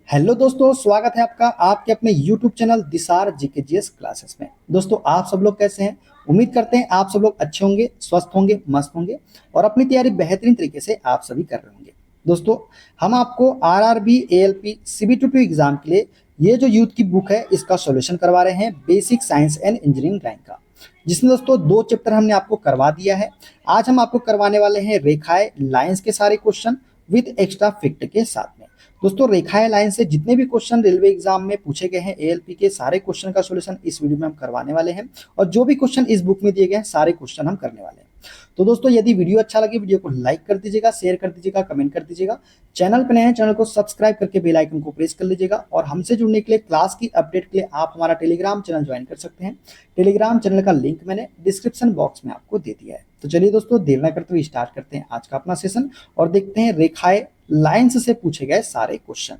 Hello दोस्तों, स्वागत है आपका आपके अपने YouTube चैनल दिसार जीकेजीएस क्लासेस में। दोस्तों, आप सब लोग कैसे हैं? उम्मीद करते हैं आप सब लोग अच्छे होंगे, स्वस्थ होंगे, मस्त होंगे और अपनी तैयारी बेहतरीन तरीके से आप सभी कर रहे होंगे। दोस्तों, हम आपको आरआरबी, एएलपी, सीबीटी एग्जाम के लिए ये जो यूथ की बुक है इसका सॉल्यूशन करवा रहे हैं, basic science and engineering drawing का, जिसमें दोस्तों 2 चैप्टर हमने आपको करवा दिया है। आज हम आपको करवाने वाले हैं रेखाएं, लाइंस के सारे क्वेश्चन विद एक्स्ट्रा फैक्ट के साथ में। दोस्तों, रेखाएं लाइन से जितने भी क्वेश्चन रेलवे एग्जाम में पूछे गए हैं एएलपी के, सारे क्वेश्चन का सॉल्यूशन इस वीडियो में हम करवाने वाले हैं और जो भी क्वेश्चन इस बुक में दिए गए हैं सारे क्वेश्चन हम करने वाले हैं। तो दोस्तों, यदि वीडियो अच्छा लगे वीडियो को लाइक कर दीजिएगा, शेयर कर दीजिएगा, कमेंट कर दीजिएगा। चैनल पर नए हैं चैनल को सब्सक्राइब करके बेल आइकन को प्रेस कर लीजिएगा और हमसे जुड़ने के लिए, क्लास की अपडेट के लिए आप हमारा टेलीग्राम चैनल ज्वाइन कर सकते हैं। टेलीग्राम चैनल का लिंक मैंने डिस्क्रिप्शन बॉक्स में आपको दे दिया है। तो चलिए दोस्तों, देर न करते हुए स्टार्ट करते हैं आज का अपना सेशन और देखते हैं रेखाएं लाइंस से पूछे गए सारे क्वेश्चन।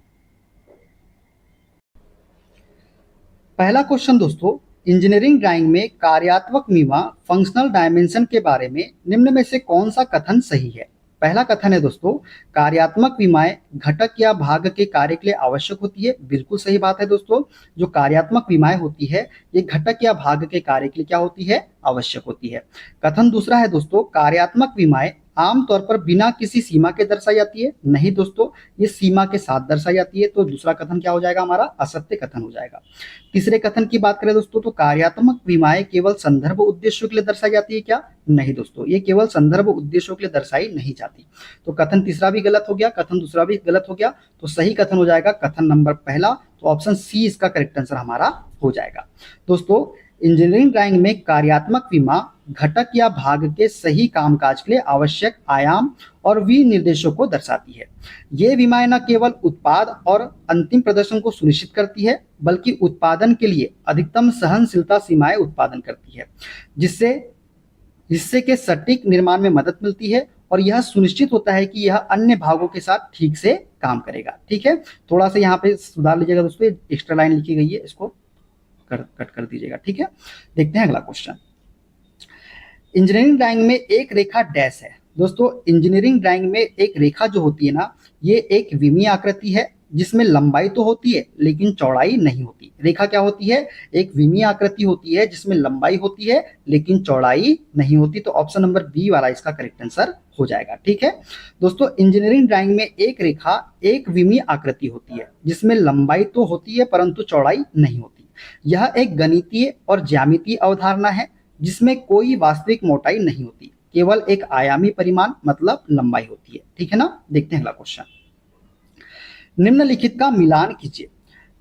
पहला क्वेश्चन दोस्तों, इंजीनियरिंग ड्राइंग में कार्यात्मक मीमां फंक्शनल डायमेंशन के बारे में निम्न में से कौन सा कथन सही है? पहला कथन है दोस्तों, कार्यात्मक विमाएं घटक या भाग के कार्य के लिए आवश्यक होती है। बिल्कुल सही बात है दोस्तों, जो कार्यात्मक विमाएं होती है ये घटक या भाग के कार्य के लिए क्या होती है? आवश्यक होती है। कथन दूसरा है दोस्तों, कार्यात्मक विमाएं आमतौर पर बिना किसी सीमा के दर्शाई जाती है। नहीं दोस्तों, ये सीमा के साथ दर्शाई जाती है। तो दूसरा कथन क्या हो जाएगा? हमारा असत्य कथन हो जाएगा। तीसरे कथन की बात करें दोस्तों, तो कार्यात्मक विमाएं केवल संदर्भ उद्देश्यों के लिए दर्शाई जाती है क्या? नहीं दोस्तों, ये केवल संदर्भ उद्देश्यों के लिए दर्शाई नहीं जाती। तो कथन तीसरा भी गलत हो गया, कथन दूसरा भी गलत हो गया। तो सही कथन हो जाएगा कथन नंबर पहला। तो ऑप्शन सी इसका करेक्ट आंसर हमारा हो जाएगा। दोस्तों, इंजीनियरिंग ड्राइंग में कार्यात्मक विमा घटक या भाग के सही कामकाज के लिए आवश्यक आयाम और विनिर्देशों को दर्शाती है। ये विमाएं न केवल उत्पाद और अंतिम प्रदर्शन को सुनिश्चित करती है, बल्कि उत्पादन के लिए अधिकतम सहनशीलता सीमाएं उत्पादन करती है, जिससे हिस्से के सटीक निर्माण में मदद मिलती है और यह सुनिश्चित होता है कि यह अन्य भागों के साथ ठीक से काम करेगा। ठीक है, थोड़ा सा यहाँ पे सुधार लीजिएगा दोस्तों, एक्स्ट्रा लाइन लिखी गई है, इसको कट कर दीजिएगा। ठीक है, देखते हैं अगला क्वेश्चन। इंजीनियरिंग ड्राइंग में एक रेखा डैश है। दोस्तों, इंजीनियरिंग ड्राइंग में एक रेखा जो होती है ना, ये एक विमीय आकृति है जिसमें लंबाई तो होती है लेकिन चौड़ाई नहीं होती। रेखा क्या होती है? एक विमीय आकृति होती है जिसमें लंबाई होती है लेकिन चौड़ाई नहीं होती। तो ऑप्शन नंबर बी वाला इसका करेक्ट आंसर हो जाएगा। ठीक है दोस्तों, इंजीनियरिंग ड्राइंग में एक रेखा एक विमीय आकृति होती है जिसमें लंबाई तो होती है परंतु चौड़ाई नहीं होती। यह एक गणितीय और ज्यामितीय अवधारणा है जिसमें कोई वास्तविक मोटाई नहीं होती, केवल एक आयामी परिमाण मतलब लंबाई होती है। ठीक है ना, देखते हैं अगला क्वेश्चन। निम्नलिखित का मिलान कीजिए।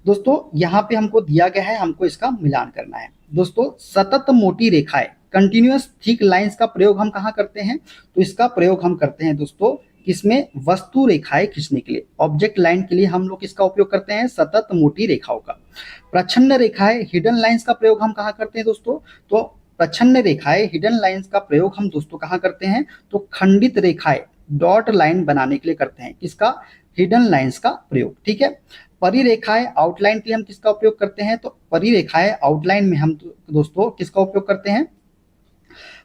दोस्तों, यहाँ पे हमको दिया गया है, हमको इसका मिलान करना है। दोस्तों, सतत मोटी रेखाएं कंटिन्यूअस थिक लाइंस का प्रयोग हम कहाँ करते हैं? तो इसका प्रयोग हम करते हैं दोस्तों किसमें? वस्तु रेखाएं खींचने के लिए, ऑब्जेक्ट लाइन के लिए हम लोग इसका उपयोग करते हैं सतत मोटी रेखाओं का। प्रच्छन्न रेखाएं हिडन लाइंस का प्रयोग हम कहाँ करते हैं दोस्तों? तो प्रच्छन्न रेखाएं हिडन लाइंस का प्रयोग हम दोस्तों कहाँ करते हैं? तो खंडित रेखाएं डॉट लाइन बनाने के लिए करते हैं। किसका? हिडन लाइंस का प्रयोग। ठीक है, परिरेखाएं आउटलाइन के लिए हम किसका उपयोग करते हैं? तो परिरेखाएं आउटलाइन में हम दोस्तों किसका उपयोग करते हैं?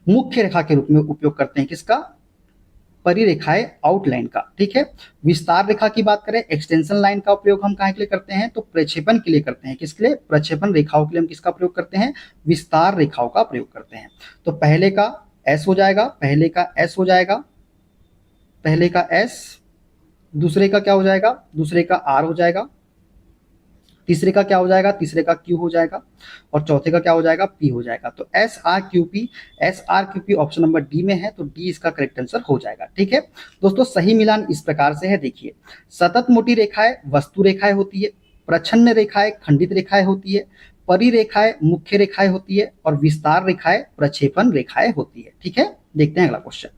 मुख्य रेखा के रूप में उपयोग करते हैं। किसका? परिरेखाएं आउटलाइन का। ठीक है, विस्तार रेखा की बात करें, एक्सटेंशन लाइन का उपयोग हम कहाँ के लिए करते हैं? तो प्रक्षेपण के लिए करते हैं। किसके लिए? प्रक्षेपण रेखाओं के लिए हम किसका प्रयोग करते हैं? विस्तार रेखाओं का प्रयोग करते हैं। तो पहले का एस हो जाएगा, पहले का एस हो जाएगा, पहले का एस, दूसरे का क्या हो जाएगा? दूसरे का आर हो जाएगा, तीसरे का क्या हो जाएगा? तीसरे का क्यू हो जाएगा और चौथे का क्या हो जाएगा? पी हो जाएगा। तो S R Q P option number D में है, तो डी इसका करेक्ट आंसर हो जाएगा। ठीक है दोस्तों, सही मिलान इस प्रकार से है। देखिए, सतत मोटी रेखाएं वस्तु रेखाएं होती है, प्रच्छन्न रेखाएं खंडित रेखाएं होती है, परिरेखाएं मुख्य रेखाएं होती है और विस्तार रेखाएं प्रक्षेपण रेखाएं होती है। ठीक है, देखते हैं अगला क्वेश्चन।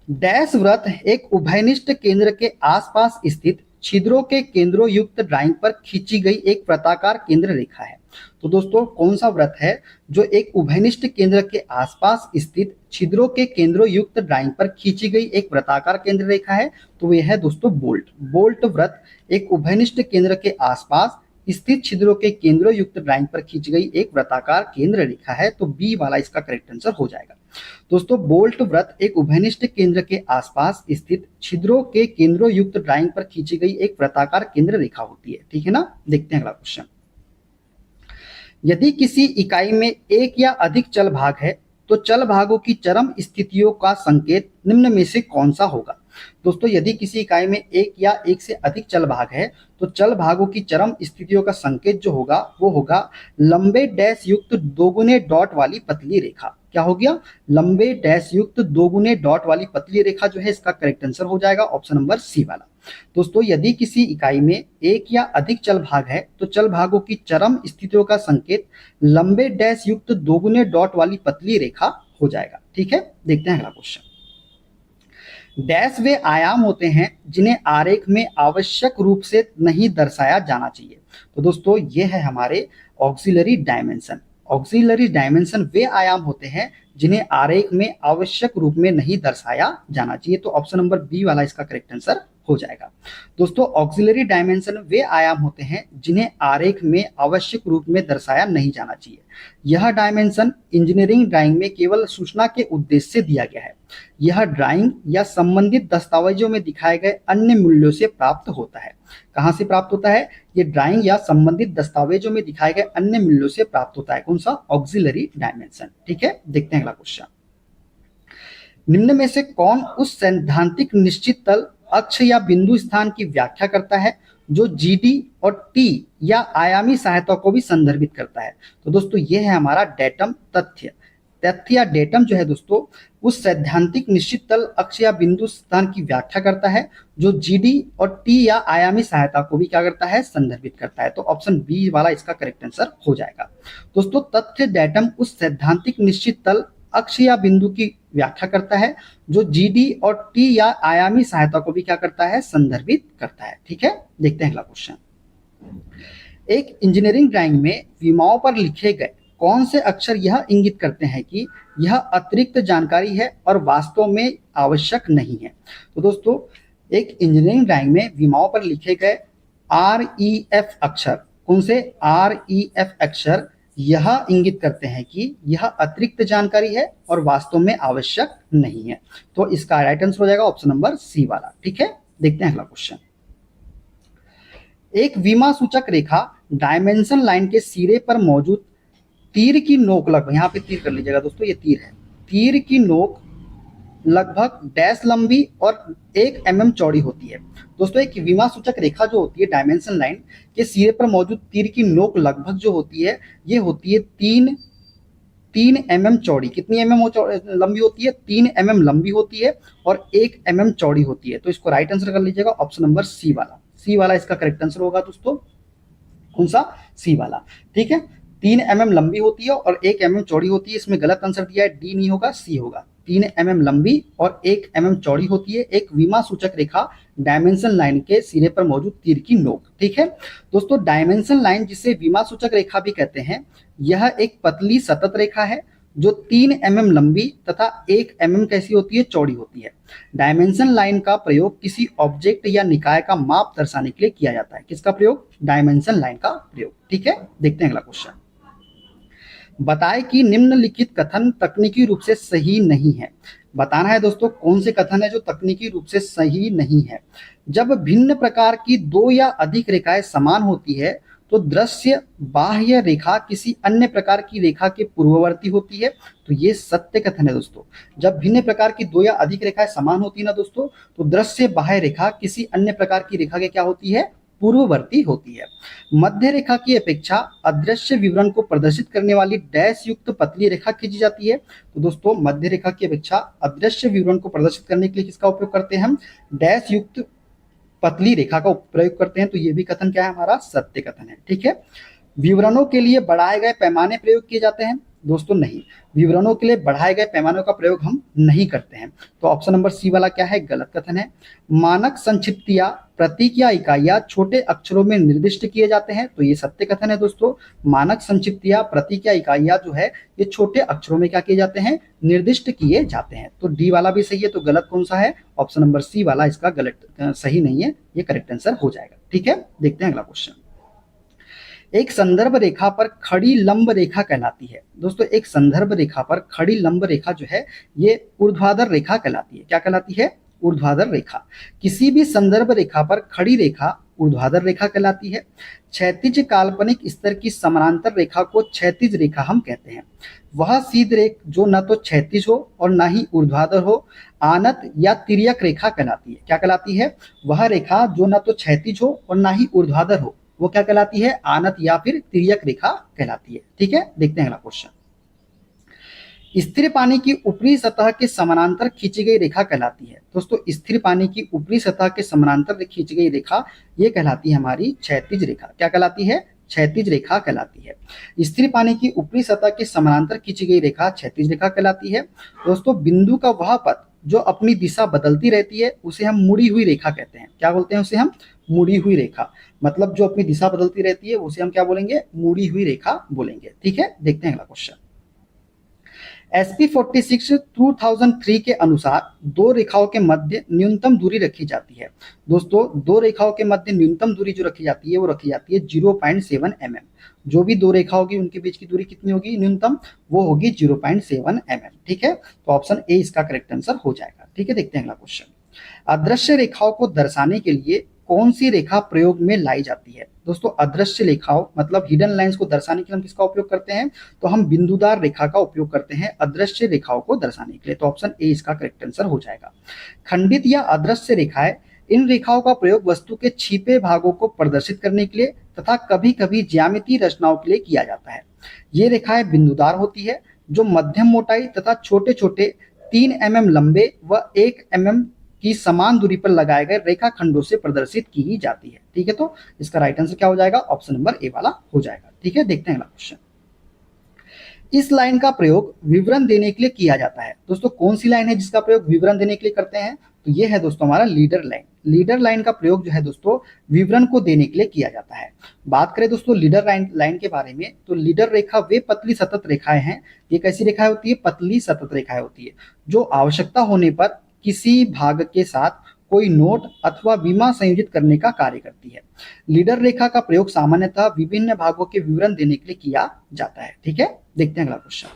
डैश वृत्त एक उभयनिष्ठ केंद्र के आसपास स्थित छिद्रों के केंद्रों युक्त ड्राइंग पर खींची गई एक वृत्ताकार केंद्र रेखा है। तो दोस्तों, कौन सा वृत्त है जो एक उभयनिष्ठ केंद्र के आसपास स्थित छिद्रों के केंद्रों युक्त ड्राइंग पर खींची गई एक वृत्ताकार केंद्र रेखा है? तो यह है दोस्तों बोल्ट। बोल्ट वृत्त एक उभयनिष्ठ केंद्र के आसपास स्थित छिद्रों के केंद्रों युक्त ड्राइंग पर खींची गई एक वृत्ताकार केंद्र रेखा है, तो बी वाला इसका करेक्ट आंसर हो जाएगा। दोस्तों बोल्ट वृत्त एक उभयनिष्ठ केंद्र के आसपास स्थित छिद्रों के केंद्रों युक्त ड्राइंग पर खींची गई एक वृत्ताकार केंद्र रेखा होती है, ठीक है ना। देखते हैं अगला क्वेश्चन। यदि किसी इकाई में एक या अधिक चल भाग है तो चल भागों की चरम स्थितियों का संकेत निम्न में से कौन सा होगा। दोस्तों यदि किसी इकाई में एक या एक से अधिक चल भाग है तो चल भागों की चरम स्थितियों का संकेत जो होगा वो होगा लंबे डैश युक्त दोगुने डॉट वाली पतली रेखा। क्या हो गया, लंबे डैश युक्त दोगुने डॉट वाली पतली रेखा जो है इसका करेक्ट आंसर हो जाएगा ऑप्शन नंबर सी वाला। दोस्तों यदि किसी इकाई में एक या अधिक चल भाग है तो चल भागों की चरम स्थितियों का संकेत लंबे डैश युक्त दोगुने डॉट वाली पतली रेखा हो जाएगा, ठीक है। देखते हैं अगला क्वेश्चन। डैश वे आयाम होते हैं जिन्हें आरेख में आवश्यक रूप से नहीं दर्शाया जाना चाहिए। तो दोस्तों ये है हमारे ऑक्सिलरी डायमेंशन। ऑक्सिलरी डायमेंशन वे आयाम होते हैं जिन्हें आरेख में आवश्यक रूप में नहीं दर्शाया जाना चाहिए, तो ऑप्शन नंबर बी वाला इसका करेक्ट आंसर हो जाएगा। दोस्तों ऑक्सिलरी डायमेंशन वे आयाम होते हैं जिन्हें आरेख में आवश्यक रूप में दर्शाया नहीं जाना चाहिए। यह डायमेंशन इंजीनियरिंग ड्राइंग में केवल सूचना के उद्देश्य से दिया गया है। यह ड्राइंग या संबंधित दस्तावेजों में दिखाए गए अन्य मूल्यों से प्राप्त होता है। कहां से प्राप्त होता है, ये ड्राइंग या संबंधित दस्तावेजों में दिखाए गए अन्य मूल्यों से प्राप्त होता है। कौन सा, ऑक्सिलरी डायमेंशन, ठीक है। देखते हैं अगला क्वेश्चन। निम्न में से कौन उस सैद्धांतिक निश्चित तल अक्ष या बिंदु स्थान की व्याख्या करता है जो जीडी और टी या आयामी सहायता को भी संदर्भित करता है। तो दोस्तों ये है हमारा डेटम तथ्य। तथ्य या डेटम जो है दोस्तों उस सैद्धांतिक निश्चित तल अक्ष या बिंदु स्थान की व्याख्या करता है जो जीडी और टी या आयामी सहायता को भी क्या करता है, संदर्भित करता है। तो ऑप्शन बी वाला इसका करेक्ट आंसर हो जाएगा। दोस्तों तथ्य डेटम उस सैद्धांतिक निश्चित तल अक्ष या बिंदु की व्याख्या करता है जो जीडी और टी या आयामी सहायता को भी क्या करता है, संदर्भित करता है, ठीक है। देखते हैं अगला क्वेश्चन। एक इंजीनियरिंग ड्राइंग में विमाओं पर लिखे गए कौन से अक्षर यह इंगित करते हैं कि यह अतिरिक्त जानकारी है और वास्तव में आवश्यक नहीं है। तो दोस्तों एक इंजीनियरिंग ड्राइंग में विमाओं पर लिखे गए REF अक्षर, कौन से REF अक्षर यह इंगित करते हैं कि यह अतिरिक्त जानकारी है और वास्तव में आवश्यक नहीं है। तो इसका राइट आंसर हो जाएगा ऑप्शन नंबर सी वाला, ठीक है। देखते हैं अगला क्वेश्चन। एक विमा सूचक रेखा डायमेंशन लाइन के सिरे पर मौजूद तीर की नोक लगभग, यहाँ पे तीर कर लीजिएगा दोस्तों, ये तीर है, तीर की नोक लगभग डैश लंबी और 1 mm चौड़ी होती है। दोस्तों एक विमा सूचक रेखा जो होती है डायमेंशन लाइन के सिरे पर मौजूद तीर की नोक लगभग जो होती है ये होती है 3 mm चौड़ी। कितनी लंबी होती है, 3 mm लंबी होती है और 1 mm चौड़ी होती है। तो इसको राइट आंसर कर लीजिएगा ऑप्शन नंबर सी वाला। सी वाला इसका करेक्ट आंसर होगा दोस्तों, कौन सा, सी वाला, ठीक है। 3 mm लंबी होती है और 1 mm चौड़ी होती है। इसमें गलत आंसर दिया है, डी नहीं होगा, सी होगा। 3 mm लंबी और 1 mm चौड़ी होती है एक विमा सूचक रेखा डायमेंशन लाइन के सिरे पर मौजूद तीर की नोक, ठीक है। दोस्तों डायमेंशन लाइन जिसे विमा सूचक रेखा भी कहते हैं, यह एक पतली सतत रेखा है जो 3 mm लंबी तथा 1 mm कैसी होती है, चौड़ी होती है। डायमेंशन लाइन का प्रयोग किसी ऑब्जेक्ट या निकाय का माप दर्शाने के लिए किया जाता है। किसका प्रयोग, डायमेंशन लाइन का प्रयोग, ठीक है। देखते हैं अगला क्वेश्चन। बताएं कि निम्नलिखित कथन तकनीकी रूप से सही नहीं है। बताना है दोस्तों कौन से कथन है जो तकनीकी रूप से सही नहीं है। जब भिन्न प्रकार की 2 या अधिक रेखाएं समान होती है तो दृश्य बाह्य रेखा किसी अन्य प्रकार की रेखा के पूर्ववर्ती होती है। तो ये सत्य कथन है दोस्तों। जब भिन्न प्रकार की 2 या अधिक रेखाएं समान होती है ना दोस्तों, तो दृश्य बाह्य रेखा किसी अन्य प्रकार की रेखा के क्या होती है, पूर्ववर्ती होती है। मध्य रेखा की अपेक्षा अदृश्य विवरण को प्रदर्शित करने वाली डैश युक्त पतली रेखा खींची जाती है। तो दोस्तों मध्य रेखा की अपेक्षा अदृश्य विवरण को प्रदर्शित करने के लिए किसका उपयोग करते हैं हम, डैश युक्त पतली रेखा का प्रयोग करते हैं। तो ये भी कथन क्या है, हमारा सत्य कथन है, ठीक है। विवरणों के लिए बढ़ाए गए पैमाने प्रयोग किए जाते हैं, दोस्तों नहीं, विवरणों के लिए बढ़ाए गए पैमानों का प्रयोग हम नहीं करते हैं। तो ऑप्शन नंबर सी वाला क्या है, गलत कथन है। मानक संक्षिप्तियां, प्रतीक या इकाइयां छोटे अक्षरों में निर्दिष्ट किए जाते हैं। तो ये सत्य कथन है दोस्तों। मानक संक्षिप्तियां, प्रतीक या इकाइयां जो है ये छोटे अक्षरों में क्या किए जाते हैं, निर्दिष्ट किए जाते हैं। तो डी वाला भी सही है। तो गलत कौन सा है, ऑप्शन नंबर सी वाला इसका गलत, सही नहीं है, ये करेक्ट आंसर हो जाएगा, ठीक है। देखते हैं अगला क्वेश्चन। एक संदर्भ रेखा पर खड़ी लंब रेखा कहलाती है। दोस्तों एक संदर्भ रेखा पर खड़ी लंब रेखा जो है ये ऊर्ध्वाधर रेखा कहलाती है। क्या कहलाती है? ऊर्ध्वाधर रेखा। किसी भी संदर्भ रेखा पर खड़ी रेखा ऊर्ध्वाधर रेखा कहलाती है। क्षैतिज काल्पनिक स्तर की समानांतर रेखा को क्षैतिज रेखा हम कहते हैं। वह सीधी रेख जो न तो क्षैतिज हो और न ही ऊर्ध्वाधर हो, आनत या तिर्यक रेखा कहलाती है। क्या कहलाती है? वह रेखा जो न तो क्षैतिज हो और न ही ऊर्ध्वाधर हो, वो क्या कहलाती है? आनत या फिर तिर्यक रेखा कहलाती है। ठीक है, देखते हैं अगला क्वेश्चन। स्थिर पानी की ऊपरी सतह के समानांतर खींची गई रेखा कहलाती है। दोस्तों स्थिर पानी की ऊपरी सतह के समानांतर खींची गई रेखा ये कहलाती है हमारी क्षैतिज रेखा। क्या कहलाती है? क्षैतिज रेखा कहलाती है। स्थिर पानी की ऊपरी सतह के समानांतर खींची गई रेखा क्षैतिज रेखा कहलाती है। दोस्तों बिंदु का वह पथ जो अपनी दिशा बदलती रहती है उसे हम मुड़ी हुई रेखा कहते हैं। क्या बोलते हैं उसे हम? मुड़ी हुई रेखा। मतलब जो अपनी दिशा बदलती रहती है उसे हम क्या बोलेंगे? मुड़ी हुई रेखा बोलेंगे। ठीक है, देखते हैं अगला क्वेश्चन। SP 46 2003 के अनुसार दो रेखाओं के मध्य न्यूनतम दूरी रखी जाती है। दोस्तों दो रेखाओं के मध्य न्यूनतम दूरी जो रखी जाती है वो रखी जाती है 0.7 mm। जो भी दो रेखा होगी उनके बीच की दूरी कितनी होगी न्यूनतम? वो होगी 0.7 mm। ठीक है, तो ऑप्शन ए इसका करेक्ट आंसर हो जाएगा। ठीक है, देखते हैं अगला क्वेश्चन। अदृश्य रेखाओं को दर्शाने के लिए कौन सी रेखा प्रयोग में लाई जाती है? दोस्तों अदृश्य रेखाओं मतलब हिडन लाइंस को दर्शाने के लिए हम किसका उपयोग करते हैं? तो हम बिंदुदार रेखा का उपयोग करते हैं अदृश्य रेखाओं को दर्शाने के लिए। तो ऑप्शन ए इसका करेक्ट आंसर हो जाएगा। खंडित या अदृश्य रेखाएं, इन रेखाओं का प्रयोग वस्तु के छिपे भागों को प्रदर्शित करने के लिए तथा कभी कभी ज्यामितीय रचनाओं के लिए किया जाता है। ये रेखाएं बिंदुदार होती है जो मध्यम मोटाई तथा छोटे छोटे 3 mm लंबे व 1 mm की समान दूरी पर लगाए गए रेखाखंडों से प्रदर्शित की जाती है। ठीक है, तो इसका राइट आंसर क्या हो जाएगा? ऑप्शन नंबर ए वाला हो जाएगा। ठीक है, देखते हैं अगला क्वेश्चन। इस लाइन का प्रयोग विवरण देने के लिए किया जाता है। दोस्तों कौन सी लाइन है जिसका प्रयोग विवरण देने के लिए करते हैं? तो ये है दोस्तों हमारा लीडर लाइन। लीडर लाइन का प्रयोग जो है दोस्तों विवरण को देने के लिए किया जाता है। बात करें दोस्तों लीडर लाइन के बारे में, तो लीडर रेखा वे पतली सतत रेखाएं हैं। ये कैसी रेखाएं होती है? पतली सतत रेखाएं होती है जो आवश्यकता होने पर किसी भाग के साथ कोई नोट अथवा विमा संयोजित करने का कार्य करती है। लीडर रेखा का प्रयोग सामान्यतः विभिन्न भागों के विवरण देने के लिए किया जाता है। ठीक है, देखते हैं अगला क्वेश्चन।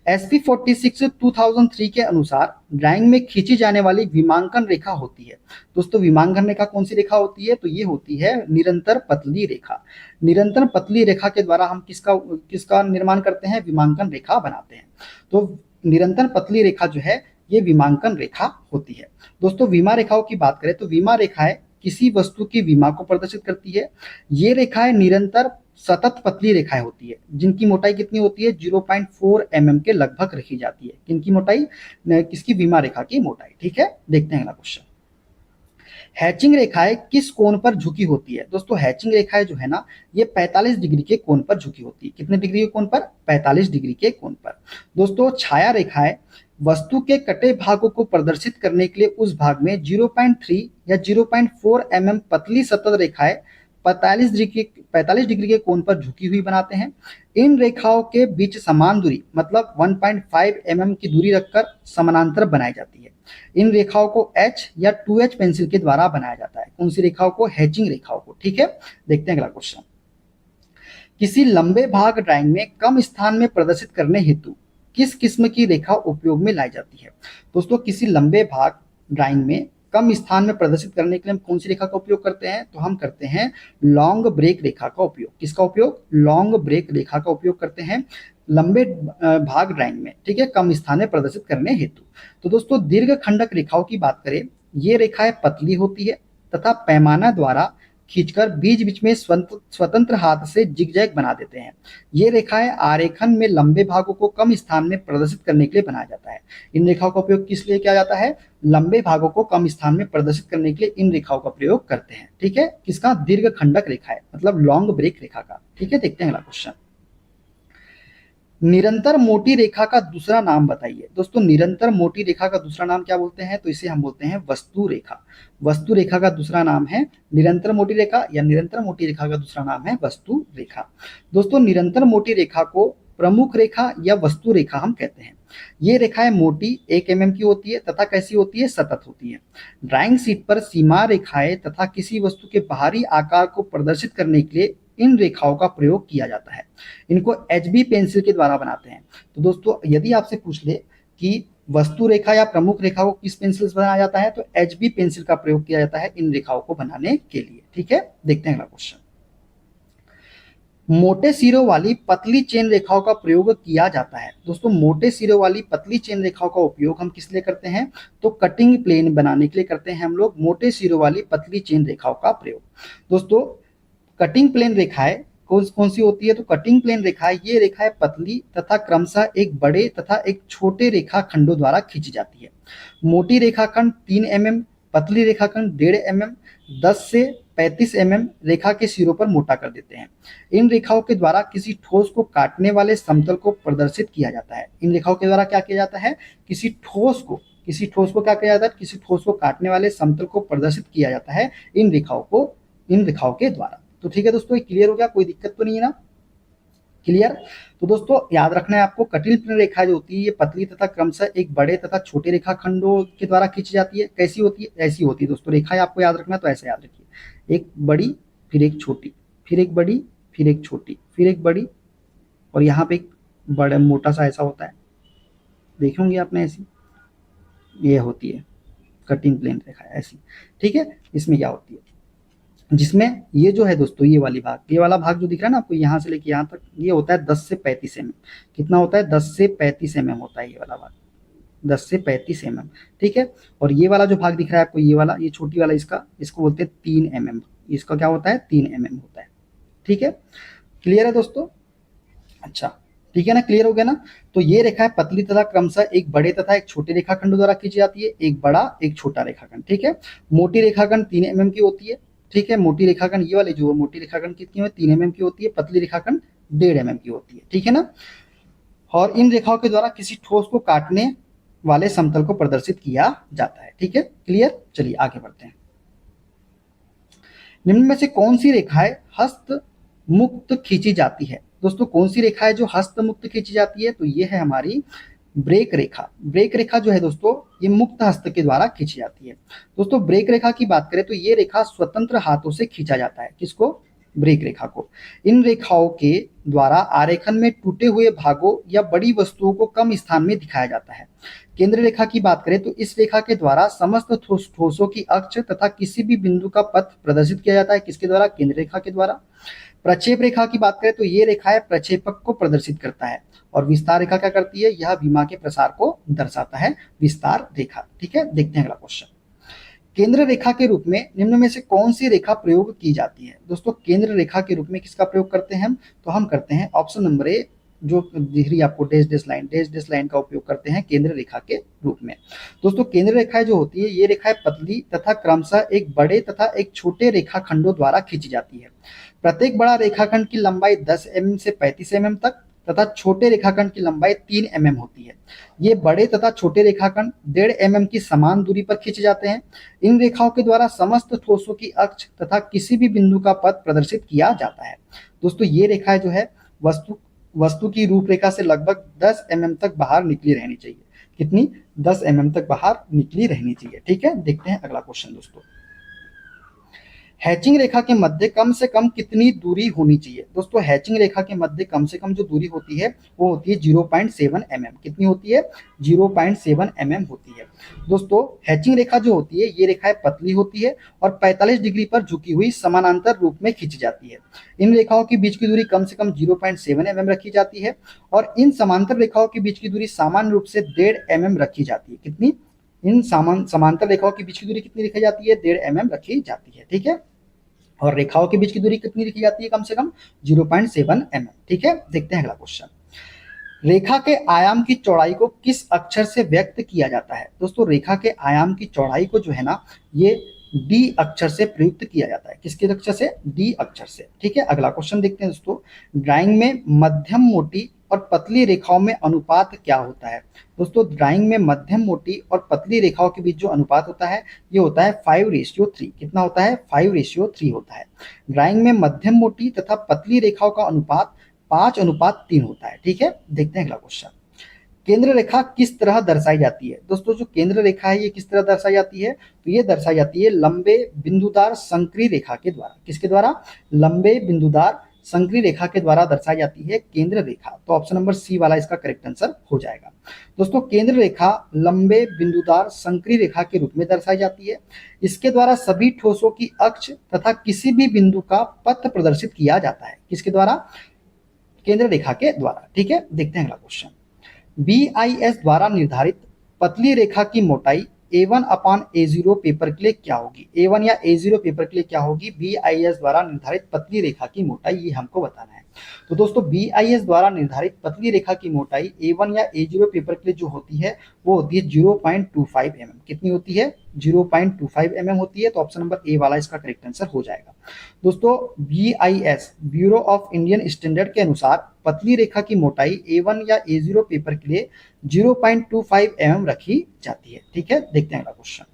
SP 46 2003 के अनुसार ड्राइंग में खींची जाने वाली विमांकन रेखा होती है। दोस्तों विमांकन रेखा कौन सी रेखा होती है? तो ये होती है निरंतर पतली रेखा। निरंतर पतली रेखा के द्वारा हम किसका निर्माण करते हैं? विमांकन रेखा बनाते हैं। तो निरंतर पतली रेखा जो है ये विमांकन रेखा होती है। दोस्तों विमा रेखाओं की बात करें तो विमा रेखाएं किसी वस्तु की विमा को प्रदर्शित करती है। ये रेखाएं निरंतर सतत पतली रेखाएं होती है जिनकी मोटाई कितनी होती है? 0.4 mm के लगभग रखी जाती है। किनकी मोटाई? किसकी? विमा रेखा की मोटाई। ठीक है, देखते हैं अगला क्वेश्चन। हैचिंग रेखाएं किस कोण पर झुकी होती है? दोस्तों हैचिंग रेखाएं जो है ना ये 45 डिग्री के कोण पर झुकी होती है। कितने डिग्री के कोण पर? 45 डिग्री के कोण पर। दोस्तों छाया रेखाएं वस्तु के कटे भागों को प्रदर्शित करने के लिए उस भाग में 0.3 या 0.4 mm पतली सतत रेखाएं 45 डिग्री के कोण पर झुकी हुई बनाते हैं। इन रेखाओं के बीच समान दूरी मतलब 1.5 mm की दूरी रखकर समानांतर बनाई जाती है। इन रेखाओं को H या 2H पेंसिल के द्वारा बनाया जाता है। कौन सी रेखाओं को? हैचिंग रेखाओं को। ठीक है, देखते हैं अगला क्वेश्चन। किसी लंबे भाग ड्राइंग में कम स्थान में प्रदर्शित करने हेतु किस किस्म की रेखा उपयोग में लाई जाती है? दोस्तों किसी लंबे भाग ड्राइंग में कम स्थान में प्रदर्शित करने के लिए हम कौन सी रेखा का उपयोग करते हैं? तो हम करते हैं लॉन्ग ब्रेक रेखा का उपयोग। किसका उपयोग? लॉन्ग ब्रेक रेखा का उपयोग करते हैं लंबे भाग ड्राइंग में। ठीक है, कम स्थान में प्रदर्शित करने हेतु। तो दोस्तों दीर्घ खंडक रेखाओं की बात करें, ये रेखाएं पतली होती है तथा पैमाना द्वारा खींचकर बीच बीच में स्वतंत्र हाथ से जिगजैग बना देते हैं। ये रेखाएं आरेखन में लंबे भागों को कम स्थान में प्रदर्शित करने के लिए बनाया जाता है। इन रेखाओं का उपयोग किस लिए किया जाता है? लंबे भागों को कम स्थान में प्रदर्शित करने के लिए इन रेखाओं का प्रयोग करते हैं। ठीक है, किसका? दीर्घ खंडक रेखा है मतलब लॉन्ग ब्रेक रेखा का। ठीक है, देखते हैं अगला क्वेश्चन। निरंतर मोटी रेखा का दूसरा नाम बताइए। दोस्तों निरंतर मोटी रेखा का दूसरा नाम क्या बोलते हैं? तो इसे हम बोलते हैं वस्तु रेखा। वस्तु रेखा का दूसरा नाम है निरंतर मोटी रेखा या निरंतर मोटी रेखा का दूसरा नाम है वस्तु रेखा। दोस्तों निरंतर मोटी रेखा को प्रमुख रेखा या वस्तु रेखा हम कहते हैं। ये रेखाएं मोटी 1 mm की होती है तथा कैसी होती है? सतत होती है। ड्राइंग शीट पर सीमा रेखाएं तथा किसी वस्तु के बाहरी आकार को प्रदर्शित करने के लिए इन रेखाओं का प्रयोग किया जाता है। इनको HB पेंसिल के द्वारा बनाते हैं। तो दोस्तों यदि आपसे पूछ ले कि वस्तु रेखा या प्रमुख रेखा को किस पेंसिल से बनाया जाता है, तो HB पेंसिल का प्रयोग किया जाता है इन रेखाओं को बनाने के लिए। ठीक है, देखते हैं अगला क्वेश्चन। मोटे सिरों वाली पतली चेन रेखाओं का प्रयोग किया जाता है। दोस्तों मोटे सिरों वाली पतली चेन रेखाओं का उपयोग हम किस लिए करते हैं, तो कटिंग प्लेन बनाने के लिए करते हैं हम लोग मोटे सिरों वाली पतली चेन रेखाओं का प्रयोग। दोस्तों कटिंग प्लेन रेखाएं कौन सी होती है, तो कटिंग प्लेन रेखाएं ये रेखाएं पतली तथा क्रमशः एक बड़े तथा एक छोटे रेखा खंडों द्वारा खींची जाती है। मोटी रेखाखंड 3 mm, पतली रेखाखंड 1.5 mm, 10 से 35 mm रेखा के सिरों पर मोटा कर देते हैं। इन रेखाओं के द्वारा किसी ठोस को काटने वाले समतल को प्रदर्शित किया जाता है। इन रेखाओं के द्वारा क्या किया जाता है, किसी ठोस को क्या किया जाता है, किसी ठोस को काटने वाले समतल को प्रदर्शित किया जाता है इन रेखाओं के द्वारा। तो ठीक है दोस्तों, ये क्लियर हो गया, कोई दिक्कत तो नहीं है ना, क्लियर। तो दोस्तों याद रखना है आपको, कटिंग प्लेन रेखा जो होती है ये पतली तथा क्रमशः एक बड़े तथा छोटे रेखा खंडों के द्वारा खींची जाती है। कैसी होती है, ऐसी होती है दोस्तों रेखाएं, आपको याद रखना है तो ऐसे याद रखिए, एक बड़ी फिर एक छोटी, फिर एक बड़ी फिर एक छोटी, फिर एक बड़ी, और यहाँ पे एक बड़ा मोटा सा ऐसा होता है, देखे होंगे आपने, ऐसी ये होती है कटिंग प्लेन रेखा ऐसी। ठीक है, इसमें क्या होती है, जिसमें ये जो है दोस्तों ये वाला भाग जो दिख रहा है ना आपको, यहाँ से लेके यहाँ तक, ये होता है 10 से 35 mm। कितना होता है, 10 से 35 mm होता है ये वाला भाग, 10 से 35 mm। ठीक है, और ये वाला जो भाग दिख रहा है आपको, ये वाला, ये छोटी वाला, इसको बोलते हैं 3 mm। इसका क्या होता है, 3 mm होता है। ठीक है, क्लियर है दोस्तों, अच्छा ठीक है ना, क्लियर हो गया ना। तो ये रेखा है पतली तथा क्रमशः एक बड़े तथा एक छोटे रेखाखंड द्वारा खींची जाती है, एक बड़ा एक छोटा रेखाखंड। ठीक है, मोटी रेखाखंड 3 mm की होती है। ठीक है, मोटी रेखाखंड ये वाली जो मोटी रेखाखंड कितनी है, 3 mm की होती है, पतली रेखाखंड 1.5 mm की होती है। ठीक है ना, और इन रेखाओं के द्वारा किसी ठोस को काटने वाले समतल को प्रदर्शित किया जाता है। ठीक है, क्लियर, चलिए आगे बढ़ते हैं। निम्न में से कौन सी रेखाएं हस्त मुक्त खींची जाती है। दोस्तों कौन सी रेखा है जो हस्त मुक्त खींची जाती है, तो ये है हमारी ब्रेक रेखा। ब्रेक रेखा जो है दोस्तों ये मुक्त हस्त के द्वारा खींची जाती है। दोस्तों ब्रेक रेखा की बात करें तो ये रेखा स्वतंत्र हाथों से खींचा जाता है। किसको, ब्रेक रेखा को। इन रेखाओं के द्वारा आरेखन में टूटे हुए भागों या बड़ी वस्तुओं को कम स्थान में दिखाया जाता है। केंद्र रेखा की बात करें तो इस रेखा के द्वारा समस्त ठोसों की अक्ष तथा किसी भी बिंदु का पथ प्रदर्शित किया जाता है। किसके द्वारा, केंद्र रेखा के द्वारा। प्रक्षेप रेखा की बात करें तो ये रेखा है प्रक्षेपक को प्रदर्शित करता है। और विस्तार रेखा क्या करती है, यह विमा के प्रसार को दर्शाता है, विस्तार रेखा। ठीक है, देखते हैं अगला क्वेश्चन। केंद्र रेखा के रूप में निम्न में से कौन सी रेखा प्रयोग की जाती है। दोस्तों केंद्र रेखा के रूप में किसका प्रयोग करते हैं हम, तो हम करते हैं ऑप्शन नंबर ए, जो दिख रही है आपको डैश लाइन का उपयोग करते हैं केंद्र रेखा के रूप में। दोस्तों केंद्र रेखाएं जो होती है ये रेखाएं पतली तथा क्रमशः एक बड़े तथा एक छोटे रेखा खंडों द्वारा खींची जाती है। प्रत्येक बड़ा रेखाखंड की लंबाई 10 mm से 35 mm तक तथा छोटे रेखाखंड की लंबाई 3 mm होती है। ये बड़े तथा छोटे रेखाखंड 1.5 mm की समान दूरी पर खींचे जाते हैं। इन रेखाओं के द्वारा समस्त ठोसों की अक्ष तथा किसी भी बिंदु का पथ प्रदर्शित किया जाता है। दोस्तों ये रेखाएं जो है वस्तु की रूपरेखा से लगभग 10 mm तक बाहर निकली रहनी चाहिए। कितनी, 10 mm तक बाहर निकली रहनी चाहिए। ठीक है, देखते हैं अगला क्वेश्चन दोस्तों। हैचिंग रेखा के मध्य कम से कम कितनी दूरी होनी चाहिए। दोस्तों हैचिंग रेखा के मध्य कम से कम जो दूरी होती है वो होती है 0.7 mm। कितनी होती है, 0.7 mm होती है। दोस्तों हैचिंग रेखा जो होती है ये रेखाएं पतली होती है और 45 डिग्री पर झुकी हुई समानांतर रूप में खींची जाती है। इन रेखाओं के बीच की दूरी कम से कम 0.7 mm रखी जाती है और इन समांतर रेखाओं के बीच की दूरी सामान्य रूप से 1.5 mm रखी जाती है। कितनी, इन समांतर रेखाओं के बीच की दूरी कितनी रखी जाती है, 1.5 mm रखी जाती है। ठीक है, और रेखाओं के बीच की दूरी कितनी रखी जाती है, कम से कम 0.7 mm। ठीक है, देखते हैं अगला क्वेश्चन। रेखा के आयाम की चौड़ाई को किस अक्षर से व्यक्त किया जाता है। दोस्तों रेखा के आयाम की चौड़ाई को जो है ना ये डी अक्षर से प्रयुक्त किया जाता है। किसके अक्षर से, डी अक्षर से। ठीक है, अगला क्वेश्चन देखते हैं दोस्तों। ड्राइंग में मध्यम मोटी और पतली रेखाओं में अनुपात क्या होता है। दोस्तों ड्राइंग में मध्यम मोटी और पतली रेखाओं के बीच जो अनुपात होता है ये होता है 5:3। कितना होता है, 5:3 होता है। ड्राइंग में मध्यम मोटी तथा पतली रेखाओं का अनुपात 5:3 होता है। ठीक है, देखते हैं अगला क्वेश्चन। केंद्र रेखा किस तरह दर्शाई जाती है? दोस्तों जो केंद्र रेखा है ये किस तरह दर्शाई जाती है? तो ये दर्शाई जाती है लंबे बिंदुदार संकरी रेखा के द्वारा। किसके द्वारा? लंबे बिंदुदार संकरी रेखा के द्वारा दर्शाई जाती है केंद्र रेखा। तो ऑप्शन नंबर सी वाला इसका करेक्ट आंसर हो जाएगा। दोस्तों केंद्र रेखा लंबे बिंदुदार संकरी रेखा के रूप में दर्शाई जाती है। इसके द्वारा सभी ठोसों की अक्ष तथा किसी भी बिंदु का पथ प्रदर्शित किया जाता है। किसके द्वारा? केंद्र रेखा के द्वारा। ठीक है, देखते हैं अगला क्वेश्चन। BIS द्वारा निर्धारित पतली रेखा की मोटाई A1/A0 पेपर के लिए क्या होगी? A1 या A0 पेपर के लिए क्या होगी? BIS द्वारा निर्धारित पतली रेखा की मोटाई, ये हमको बताना है। तो दोस्तों BIS द्वारा निर्धारित पतली रेखा की मोटाई A1 या A0 पेपर के लिए जो होती है वो होती है 0.25 mm। कितनी होती है? 0.25 mm होती है। तो ऑप्शन नंबर ए वाला इसका करेक्ट आंसर हो जाएगा। दोस्तों BIS bureau of Indian standard के अनुसार पतली रेखा की मोटाई A1 या A0 पेपर के लिए 0.25 mm रखी जाती है। ठीक है, देखते हैं अगला क्वेश्चन।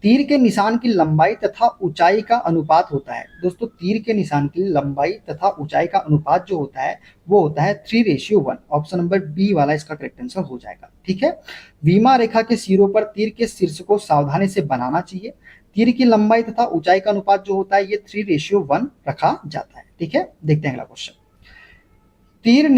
तीर के निशान की लंबाई तथा ऊंचाई का अनुपात होता है। दोस्तों तीर के निशान की लंबाई तथा ऊंचाई का अनुपात जो होता है वो होता है 3:1। ऑप्शन नंबर बी वाला इसका करेक्ट आंसर हो जाएगा। ठीक है, विमा रेखा के सिरों पर तीर के शीर्ष को सावधानी से बनाना चाहिए। तीर की लंबाई तथा ऊंचाई का अनुपात जो होता है ये 3:1 रखा जाता है। ठीक है, देखते हैं अगला क्वेश्चन। तीर के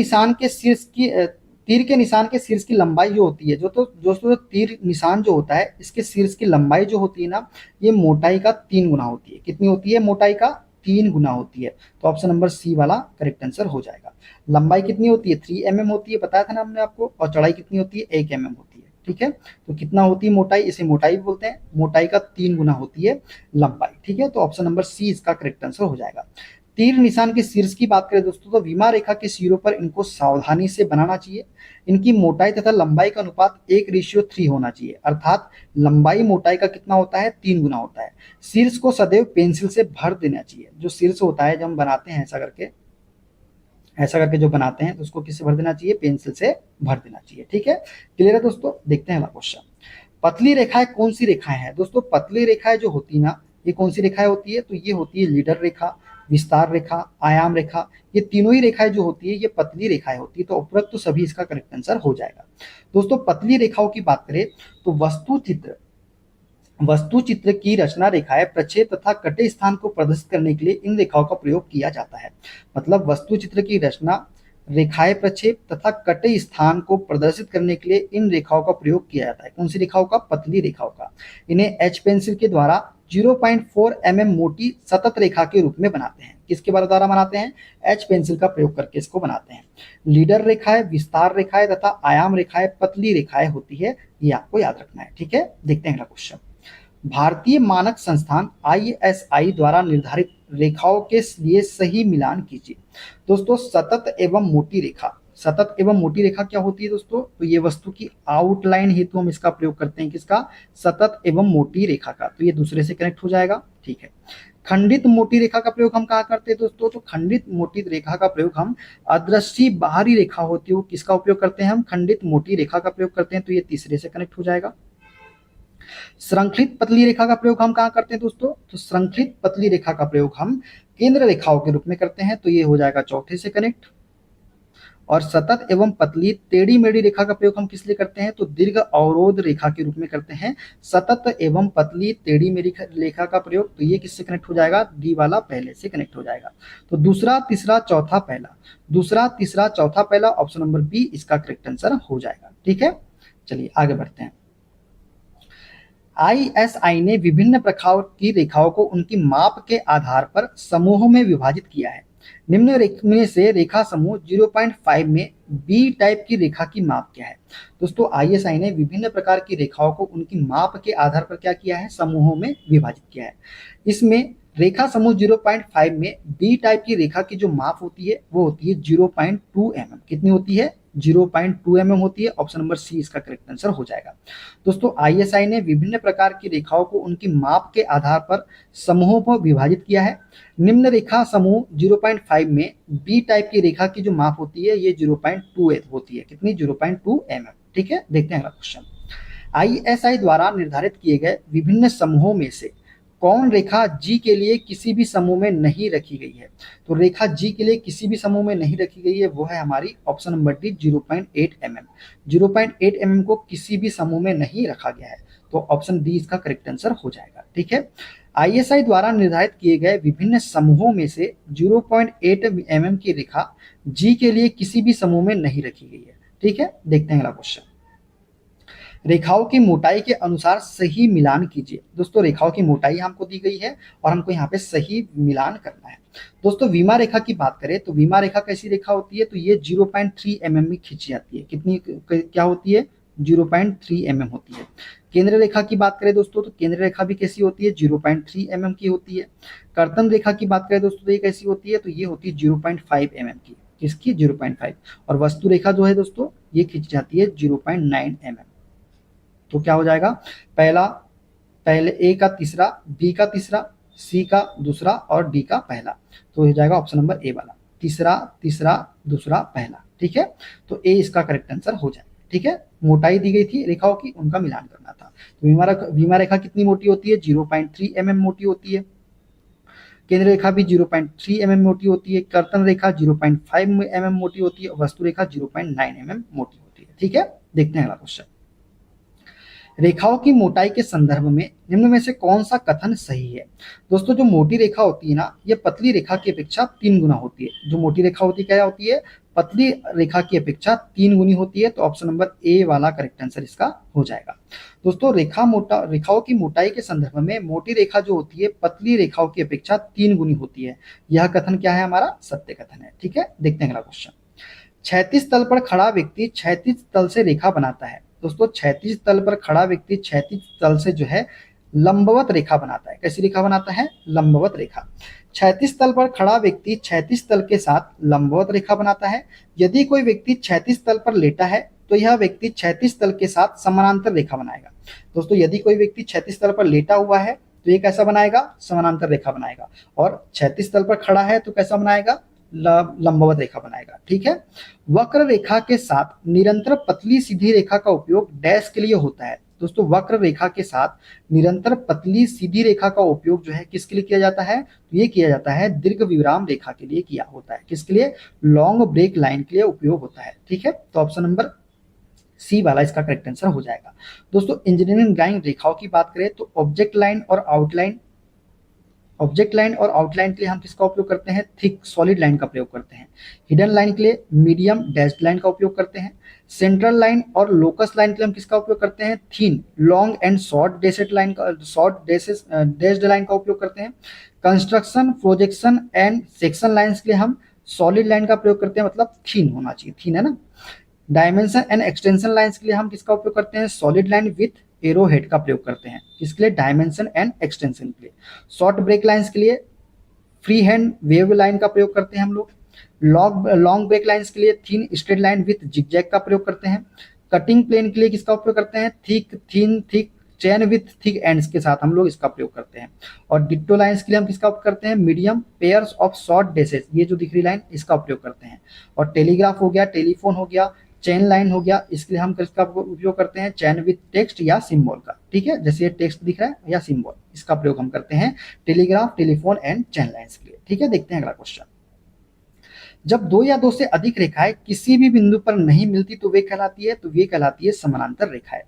निशान के शीर्ष की लंबाई जो होती है, जो तो दोस्तों तीर निशान जो होता है इसके शीर्ष की लंबाई जो होती है ना, ये मोटाई का 3 गुना होती है। कितनी होती है? मोटाई का 3 गुना होती है। तो ऑप्शन नंबर सी वाला करेक्ट आंसर हो जाएगा। लंबाई कितनी होती है? 3 mm होती है, बताया था ना हमने आपको। और चौड़ाई कितनी होती है? 1 mm होती है। ठीक है, तो कितना होती है मोटाई? इसे मोटाई बोलते हैं। मोटाई का 3 गुना होती है लंबाई। ठीक है, तो ऑप्शन नंबर सी इसका करेक्ट आंसर हो जाएगा। तीर निशान के शीर्ष की बात करें दोस्तों तो विमा रेखा के सिरों पर इनको सावधानी से बनाना चाहिए। इनकी मोटाई तथा लंबाई का अनुपात 1:3 होना चाहिए, अर्थात लंबाई मोटाई का कितना होता है? 3 गुना होता है। शीर्ष को सदैव पेंसिल से भर देना चाहिए। जो शीर्ष होता है जब हम बनाते हैं ऐसा करके जो बनाते हैं तो उसको किससे भर देना चाहिए? पेंसिल से भर देना चाहिए। ठीक है, क्लियर है दोस्तों? देखते हैं अगला क्वेश्चन। पतली रेखाएं कौन सी रेखाएं हैं? दोस्तों पतली रेखाएं जो होती है ना, ये कौन सी रेखाएं होती है? तो ये होती है लीडर रेखा, विस्तार रेखा, आयाम रेखा। ये तीनों ही रेखाएं जो होती है ये पतली रेखाएं होती है। तो उपरोक्त तो सभी इसका करेक्ट आंसर हो जाएगा। दोस्तों पतली रेखाओं की बात करें तो वस्तु चित्र की रचना रेखाएं प्रक्षेप तथा कटे स्थान को प्रदर्शित करने के लिए इन रेखाओं का प्रयोग किया जाता है। मतलब वस्तु चित्र की रचना रेखाएं प्रक्षेप तथा कटे स्थान को प्रदर्शित करने के लिए इन रेखाओं का प्रयोग किया जाता है। कौन सी रेखाओं का? पतली रेखाओं का। इन्हें एच पेंसिल के द्वारा 0.4 mm मोटी सतत रेखा के रूप में बनाते हैं। किसके द्वारा बनाते हैं? एच पेंसिल का प्रयोग करके इसको बनाते हैं। लीडर रेखाएं, विस्तार रेखाएं तथा आयाम रेखाएं पतली रेखाएं होती है, ये आपको याद रखना है। ठीक है, देखते हैं अगला क्वेश्चन। भारतीय मानक संस्थान ISI द्वारा निर्धारित रेखाओं के लिए सही मिलान कीजिए। दोस्तों सतत एवं मोटी रेखा क्या होती है दोस्तों? तो ये वस्तु की आउटलाइन हेतु हम इसका प्रयोग करते हैं। किसका? सतत एवं मोटी रेखा का। तो ये दूसरे से कनेक्ट हो जाएगा। ठीक है, खंडित मोटी रेखा का प्रयोग हम कहाँ करते हैं दोस्तों? तो खंडित मोटी रेखा का प्रयोग हम अदृश्य बाहरी रेखा होती है किसका उपयोग करते हैं? हम खंडित मोटी रेखा का प्रयोग करते हैं। तो ये तीसरे से कनेक्ट हो जाएगा। श्रृंखलित पतली रेखा का प्रयोग हम कहाँ करते हैं दोस्तों? तो श्रृंखलित पतली रेखा का प्रयोग हम केंद्र रेखाओं के रूप में करते हैं। तो ये हो जाएगा चौथे से कनेक्ट। और सतत एवं पतली टेढ़ी मेढ़ी रेखा का प्रयोग हम किस लिए करते हैं? तो दीर्घ अवरोध रेखा के रूप में करते हैं। सतत एवं पतली टेढ़ी मेढ़ी रेखा का प्रयोग, तो ये किससे कनेक्ट हो जाएगा? डी वाला पहले से कनेक्ट हो जाएगा। तो दूसरा तीसरा चौथा पहला ऑप्शन नंबर बी इसका करेक्ट आंसर हो जाएगा। ठीक है, चलिए आगे बढ़ते हैं। ISI ने विभिन्न प्रकार की रेखाओं को उनकी माप के आधार पर समूहों में विभाजित किया है। निम्न में से रेखा समूह 0.5 में बी टाइप की रेखा की माप क्या है? दोस्तों ISI ने विभिन्न प्रकार की रेखाओं को उनकी माप के आधार पर क्या किया है? समूहों में विभाजित किया है। इसमें रेखा समूह 0.5 में बी टाइप की रेखा की जो माप होती है वो होती है 0.2 mm। कितनी होती है? 0.2 mm होती है। ऑप्शन नंबर सी इसका करेक्ट आंसर हो जाएगा। दोस्तों ISI ने विभिन्न प्रकार की रेखाओं को उनकी माप के आधार पर समूहों पर विभाजित किया है। निम्न रेखा समूह 0.5 में बी टाइप की रेखा की जो माप होती है ये 0.2 होती है। कितनी? 0.2 mm। ठीक है, देखते हैं अगला क्वेश्चन। ISI द्वारा निर्धारित किए गए विभिन्न समूहों में से कौन रेखा जी के लिए किसी भी समूह में नहीं रखी गई है? तो रेखा जी के लिए किसी भी समूह में नहीं रखी गई है, वो है हमारी option number D 0.8 mm। 0.8 mm को किसी भी समूह में नहीं रखा गया है, तो ऑप्शन डी इसका करेक्ट आंसर हो जाएगा। ठीक है, आईएसआई द्वारा निर्धारित किए गए विभिन्न समूहों में से 0.8 mm की रेखा जी के लिए किसी भी समूह में नहीं रखी गई है। ठीक है, देखते हैं अगला क्वेश्चन। रेखाओं की मोटाई के अनुसार सही मिलान कीजिए। दोस्तों रेखाओं की मोटाई हमको दी गई है और हमको यहाँ पे सही मिलान करना है। दोस्तों विमा रेखा की बात करें तो विमा रेखा कैसी रेखा होती है? तो ये 0.3 mm में खींची जाती है। कितनी क्या होती है? 0.3 mm होती है। केंद्र रेखा की बात करें दोस्तों तो केंद्र रेखा भी कैसी होती है? 0.3 mm की होती है। कर्तन रेखा की बात करें दोस्तों तो ये कैसी होती है? तो ये होती है 0.5 mm की। किसकी? 0.5। और वस्तु रेखा जो है दोस्तों ये खींची जाती है 0.9 mm। तो क्या हो जाएगा? पहले ए का तीसरा, बी का तीसरा, सी का दूसरा और डी का पहला। तो हो जाएगा ऑप्शन नंबर ए वाला, तीसरा तीसरा दूसरा पहला। ठीक है, तो ए इसका करेक्ट आंसर हो जाएगा। ठीक है, मोटाई दी गई थी रेखाओं की, उनका मिलान करना था। तो विमा रेखा कितनी मोटी होती है? 0.3 mm मोटी होती है। केंद्र रेखा भी 0.3 mm मोटी होती है। कर्तन रेखा 0.5 mm मोटी होती है। वस्तु रेखा 0.9 mm मोटी होती है। ठीक है, देखते हैं अगला क्वेश्चन। रेखाओं की मोटाई के संदर्भ में निम्न में से कौन सा कथन सही है? दोस्तों जो मोटी रेखा होती है ना, ये पतली रेखा की अपेक्षा 3 गुना होती है। जो मोटी रेखा होती है क्या होती है? पतली रेखा की अपेक्षा 3 गुनी होती है। तो ऑप्शन नंबर ए वाला करेक्ट आंसर इसका हो जाएगा। दोस्तों रेखाओं की मोटाई के संदर्भ में मोटी रेखा जो होती है पतली रेखाओं की अपेक्षा 3 गुनी होती है। यह कथन क्या है? हमारा सत्य कथन है। ठीक है, देखते हैं अगला क्वेश्चन। क्षैतिज तल पर खड़ा व्यक्ति क्षैतिज तल से रेखा बनाता है। दोस्तों क्षैतिज तल पर खड़ा व्यक्ति क्षैतिज तल से जो है लंबवत रेखा बनाता है। कैसी रेखा बनाता है? लंबवत रेखा। क्षैतिज तल पर खड़ा व्यक्ति क्षैतिज तल के साथ लंबवत रेखा बनाता है। यदि कोई व्यक्ति क्षैतिज तल पर लेटा है तो यह व्यक्ति क्षैतिज तल के साथ समानांतर रेखा बनाएगा। दोस्तों यदि कोई व्यक्ति क्षैतिज तल पर लेटा हुआ है तो ये कैसा बनाएगा? समानांतर रेखा बनाएगा। और क्षैतिज तल पर खड़ा है तो कैसा बनाएगा? लंबवत रेखा बनाएगा। ठीक है, वक्र रेखा के साथ निरंतर पतली सीधी रेखा का उपयोग डैश के लिए होता है। दोस्तों वक्र रेखा के साथ निरंतर पतली सीधी रेखा का उपयोग जो है किसके लिए किया जाता है? तो ये किया जाता है दीर्घ विराम रेखा के लिए किया होता है। किसके लिए? लॉन्ग ब्रेक लाइन के लिए उपयोग होता है। ठीक है, तो ऑप्शन नंबर सी वाला इसका करेक्ट आंसर हो जाएगा। दोस्तों इंजीनियरिंग ड्राइंग रेखाओं की बात करें तो ऑब्जेक्ट लाइन और आउटलाइन के लिए हम किसका उपयोग करते हैं? थिक सॉलिड लाइन का प्रयोग करते हैं। हिडन लाइन के लिए मीडियम डैश्ड लाइन का उपयोग करते हैं। सेंट्रल लाइन और लोकस लाइन के लिए हम किसका उपयोग करते हैं? Thin long and short dashed line का उपयोग करते हैं। Construction projection and section lines के लिए हम सॉलिड लाइन का प्रयोग करते हैं, मतलब थिन होना चाहिए, थिन है ना। डायमेंशन एंड एक्सटेंशन लाइन्स के लिए हम किसका उपयोग करते हैं? Solid line with arrow head का प्रयोग करते हैं। किसके लिए? डायमेंशन एंड एक्सटेंशन के लिए। शॉर्ट ब्रेक लाइंस के लिए फ्री हैंड वेव लाइन का प्रयोग करते हैं हम लोग। लॉन्ग ब्रेक लाइंस के लिए thin straight line with zigzag का प्रयोग करते हैं। कटिंग प्लेन के लिए किसका उपयोग करते हैं? Thick chain with thick ends के साथ हम लोग इसका प्रयोग करते हैं। और डिट्टो लाइंस के लिए हम किसका उपयोग करते हैं? Medium pairs of short dashes, ये जो दिख रही लाइन इसका उपयोग करते हैं। और टेलीग्राफ हो गया, टेलीफोन हो गया, चेन लाइन हो गया, इसके लिए हम किसका उपयोग करते हैं? चेन विथ टेक्स्ट या सिंबल का। ठीक है, जैसे ये टेक्स्ट दिख रहा है या सिंबल, इसका प्रयोग हम करते हैं telegraph, telephone and chain lines के लिए। ठीक है, देखते हैं अगला क्वेश्चन। जब 2 या 2 से अधिक रेखाएं किसी भी बिंदु पर नहीं मिलती तो वे कहलाती है? तो वे कहलाती है समानांतर रेखाएं।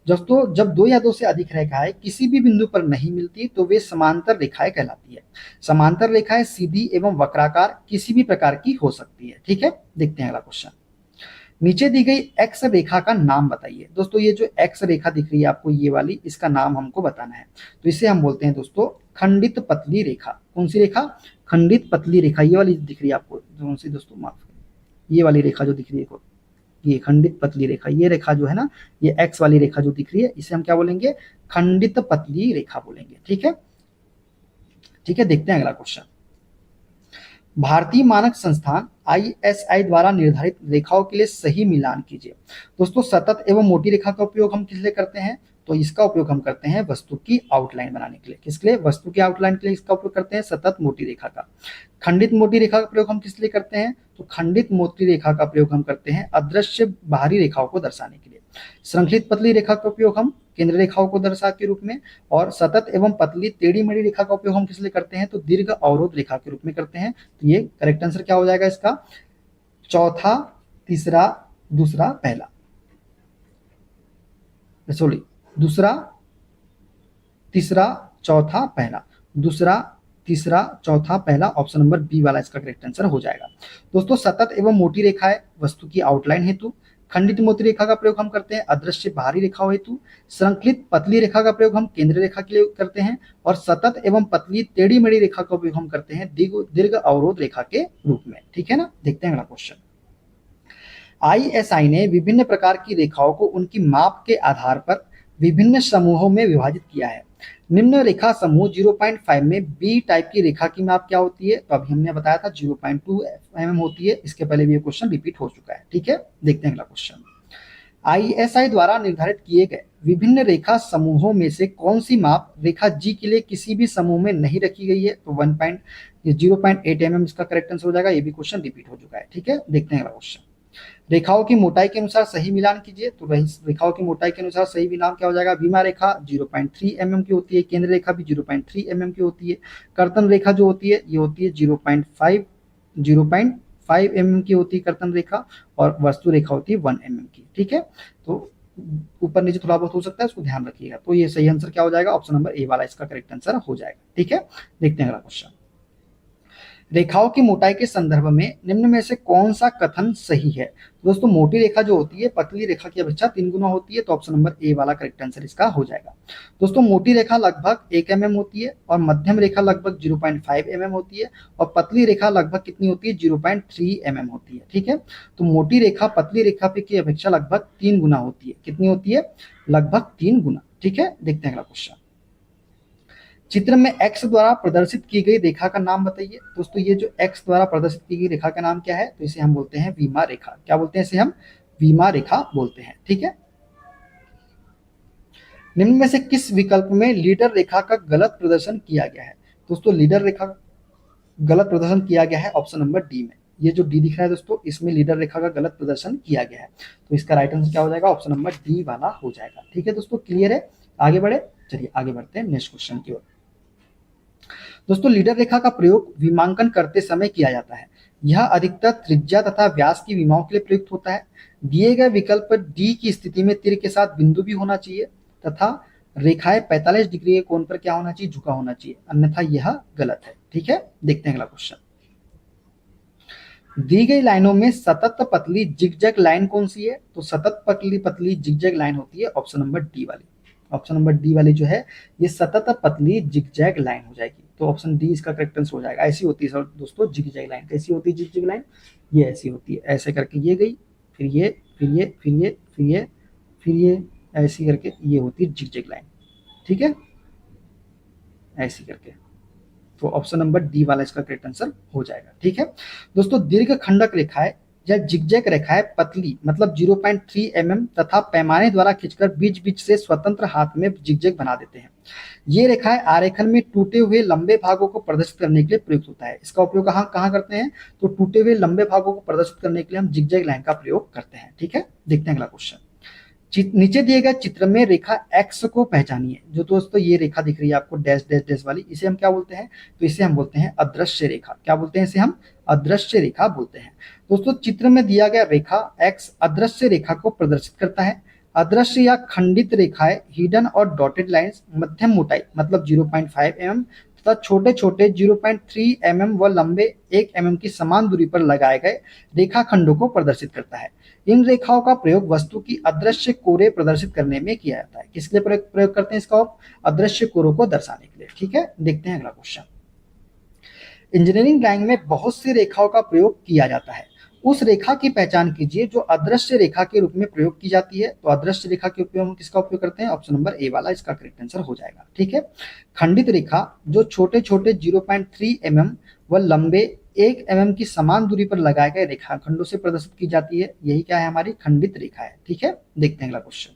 दोस्तों जब 2 या 2 से अधिक रेखाएं किसी भी बिंदु पर नहीं मिलती तो वे समांतर रेखाएं कहलाती है। समांतर रेखाएं सीधी एवं वक्राकार किसी भी प्रकार की हो सकती है। ठीक है, देखते हैं अगला क्वेश्चन। नीचे दी गई एक्स रेखा का नाम बताइए। दोस्तों ये जो एक्स रेखा दिख रही है आपको, ये वाली, इसका नाम हमको बताना है। तो इसे हम बोलते हैं दोस्तों खंडित पतली रेखा। कौन सी रेखा? खंडित पतली रेखा। ये वाली दिख रही है आपको, कौन सी दोस्तों? माफ करिए, ये वाली रेखा जो दिख रही है, ये खंडित पतली रेखा। ये रेखा जो है ना, ये एक्स वाली रेखा जो दिख रही है, इसे हम क्या बोलेंगे? खंडित पतली रेखा बोलेंगे। ठीक है, ठीक है, देखते हैं अगला क्वेश्चन। भारतीय मानक संस्थान आईएसआई द्वारा निर्धारित रेखाओं के लिए सही मिलान कीजिए। दोस्तों सतत एवं मोटी रेखा का उपयोग हम किस लिए करते हैं? तो इसका उपयोग हम करते हैं वस्तु की आउटलाइन बनाने के लिए। किसके लिए? वस्तु की आउटलाइन के लिए इसका उपयोग करते हैं सतत मोटी रेखा का। खंडित मोटी रेखा का प्रयोग हम किस लिए करते हैं? तो खंडित मोटी रेखा का प्रयोग हम करते हैं अदृश्य बाहरी रेखाओं को दर्शाने के लिए। श्रृंखलित पतली रेखा का उपयोग हम केंद्र रेखाओं को दर्शा के रूप में, और सतत एवं पतली टेढ़ी मेढ़ी रेखा का उपयोग हम किस लिए करते हैं, तो दीर्घ अवरोध रेखा के रूप में करते हैं। तो ये करेक्ट आंसर क्या हो जाएगा इसका, चौथा, तीसरा, दूसरा, पहला, सॉरी दूसरा, तीसरा, चौथा, पहला, दूसरा, तीसरा, चौथा, पहला, ऑप्शन नंबर बी वाला इसका करेक्ट आंसर हो जाएगा। दोस्तों सतत एवं मोटी रेखाएं वस्तु की आउटलाइन हेतु, खंडित मोटी रेखा का प्रयोग हम करते हैं अदृश्य बाहरी रेखाओं हेतु, श्रृंखलित पतली रेखा का प्रयोग हम केंद्र रेखा के लिए करते हैं, और सतत एवं पतली टेढ़ी मेढ़ी रेखा का उपयोग हम करते हैं दीर्घ अवरोध रेखा के रूप में। ठीक है ना, देखते हैं अगला क्वेश्चन। आईएसआई ने विभिन्न प्रकार की रेखाओं को उनकी माप के आधार पर विभिन्न समूहों में विभाजित किया है। निम्न रेखा समूह 0.5 में बी टाइप की रेखा की माप क्या होती है, तो अभी हमने बताया था 0.2 mm होती है, इसके पहले भी ये क्वेश्चन रिपीट हो चुका है। ठीक है, देखते हैं अगला क्वेश्चन। आईएसआई द्वारा निर्धारित किए गए विभिन्न रेखा समूहों में से कौन सी माप रेखा जी के लिए किसी भी समूह में नहीं रखी गई है, तो 0.8 mm इसका करेक्ट आंसर हो जाएगा। ये भी क्वेश्चन रिपीट हो चुका है। ठीक है, देखते हैं अगला क्वेश्चन। रेखाओं की मोटाई के अनुसार सही मिलान कीजिए, तो रेखाओं की मोटाई के अनुसार सही मिलान क्या हो जाएगा, विमा रेखा 0.3 mm की होती है, केंद्र रेखा भी 0.3 mm की होती है, कर्तन रेखा जो होती है ये होती है 0.5 mm की होती है कर्तन रेखा, और वस्तु रेखा होती है 1 mm की। ठीक है, तो ऊपर नीचे थोड़ा बहुत हो सकता है, उसको ध्यान रखिएगा। तो ये सही आंसर क्या हो जाएगा, ऑप्शन नंबर ए वाला इसका करेक्ट आंसर हो जाएगा। ठीक है, देखते हैं अगला क्वेश्चन। रेखाओं की मोटाई के संदर्भ में निम्न में से कौन सा कथन सही है। दोस्तों मोटी रेखा जो होती है पतली रेखा की अपेक्षा 3 गुना होती है, तो ऑप्शन नंबर ए वाला करेक्ट आंसर इसका हो जाएगा। दोस्तों मोटी रेखा लगभग 1 mm होती है, और मध्यम रेखा लगभग 0.5 mm होती है, और पतली रेखा लगभग कितनी होती है, 0.3 mm होती है। ठीक है, तो मोटी रेखा पतली रेखा की अपेक्षा लगभग 3 गुना होती है। कितनी होती है, लगभग 3 गुना। ठीक है, देखते हैं अगला क्वेश्चन। चित्र में x द्वारा प्रदर्शित की गई रेखा का नाम बताइए। दोस्तों ये जो x द्वारा प्रदर्शित की गई रेखा का नाम क्या है, तो इसे हम बोलते हैं विमा रेखा। क्या बोलते हैं इसे हम, विमा रेखा बोलते हैं। ठीक है, निम्न में से किस विकल्प में लीडर रेखा का गलत प्रदर्शन किया गया है। दोस्तों लीडर रेखा गलत प्रदर्शन किया गया है ऑप्शन नंबर डी में। ये जो डी दिख रहा है दोस्तों, इसमें लीडर रेखा का गलत प्रदर्शन किया गया है, तो इसका राइट आंसर क्या हो जाएगा, ऑप्शन नंबर डी वाला हो जाएगा। ठीक है दोस्तों, क्लियर है, आगे बढ़े, चलिए आगे बढ़ते हैं नेक्स्ट क्वेश्चन की ओर। दोस्तों लीडर रेखा का प्रयोग विमांकन करते समय किया जाता है। यह अधिकतर त्रिज्या तथा व्यास की विमाओं के लिए प्रयुक्त होता है। दिए गए विकल्प डी की स्थिति में तीर के साथ बिंदु भी होना चाहिए तथा रेखाएं 45 डिग्री के कोण पर क्या होना चाहिए, झुका होना चाहिए, अन्यथा यह गलत है। ठीक है, देखते हैं अगला क्वेश्चन। दी गई लाइनों में सतत पतली जिगजैग लाइन कौन सी है, तो सतत पतली जिगजैग लाइन होती है ऑप्शन नंबर डी वाली। ऑप्शन नंबर डी वाली जो है ये सतत पतली जिगजैग लाइन हो जाएगी, तो ऑप्शन डी इसका करेक्ट आंसर हो जाएगा। ऐसी होती है दोस्तों जिगजैग लाइन। कैसी होती है जिगजैग लाइन, ये ऐसी होती है, ऐसे करके ये गई, फिर ये, फिर ये, फिर ये, फिर ये, फिर ये, ऐसी करके ये होती है जिगजैग लाइन। ठीक है, ऐसी करके, तो ऑप्शन नंबर डी वाला इसका करेक्ट आंसर हो जाएगा। ठीक है दोस्तों, दीर्घ खंडक रेखाएं या जिगजैग रेखाएं पतली मतलब 0.3 mm तथा पैमाने द्वारा खींचकर बीच बीच से स्वतंत्र हाथ में जिगजैग बना देते हैं। ये रेखाएं आरेखन में टूटे हुए लंबे भागों को प्रदर्शित करने के लिए प्रयुक्त होता है। इसका उपयोग कहाँ करते हैं, तो टूटे हुए लंबे भागों को प्रदर्शित करने के लिए हम जिगजैग लाइन का प्रयोग करते हैं। ठीक है, देखते हैं अगला क्वेश्चन। नीचे दिए गए चित्र में रेखा x को पहचानिए। जो दोस्तों ये रेखा दिख रही है आपको डैश डैश डैश वाली, इसे हम क्या बोलते हैं, तो इसे हम बोलते हैं अदृश्य रेखा। क्या बोलते हैं इसे हम, अदृश्य रेखा बोलते हैं। दोस्तों चित्र में दिया गया रेखा x अदृश्य रेखा को प्रदर्शित करता है। अदृश्य या खंडित रेखाएं हिडन और डॉटेड लाइंस मध्यम मोटाई मतलब 0.5 mm तथा छोटे छोटे 0.3 mm व लंबे 1 mm की समान दूरी पर लगाए गए रेखाखंडों को प्रदर्शित करता है। इन रेखाओं का प्रयोग वस्तु की अदृश्य कोरे प्रदर्शित करने में किया जाता है। किस लिए प्रयोग करते हैं इसका, अदृश्य कोरों को दर्शाने के लिए। ठीक है, देखते हैं अगला क्वेश्चन। इंजीनियरिंग ड्राइंग में बहुत सी रेखाओं का प्रयोग किया जाता है। उस रेखा की पहचान कीजिए जो अदृश्य रेखा के रूप में प्रयोग की जाती है। तो अदृश्य रेखा के उपयोग हम किसका उपयोग करते हैं, ऑप्शन नंबर ए वाला इसका करेक्ट आंसर हो जाएगा। ठीक है, खंडित रेखा जो छोटे छोटे 0.3 mm व लंबे 1 mm की समान दूरी पर लगाए गए रेखाखंडों से प्रदर्शित की जाती है, यही क्या है, हमारी खंडित रेखा है। ठीक है, देखते हैं अगला क्वेश्चन।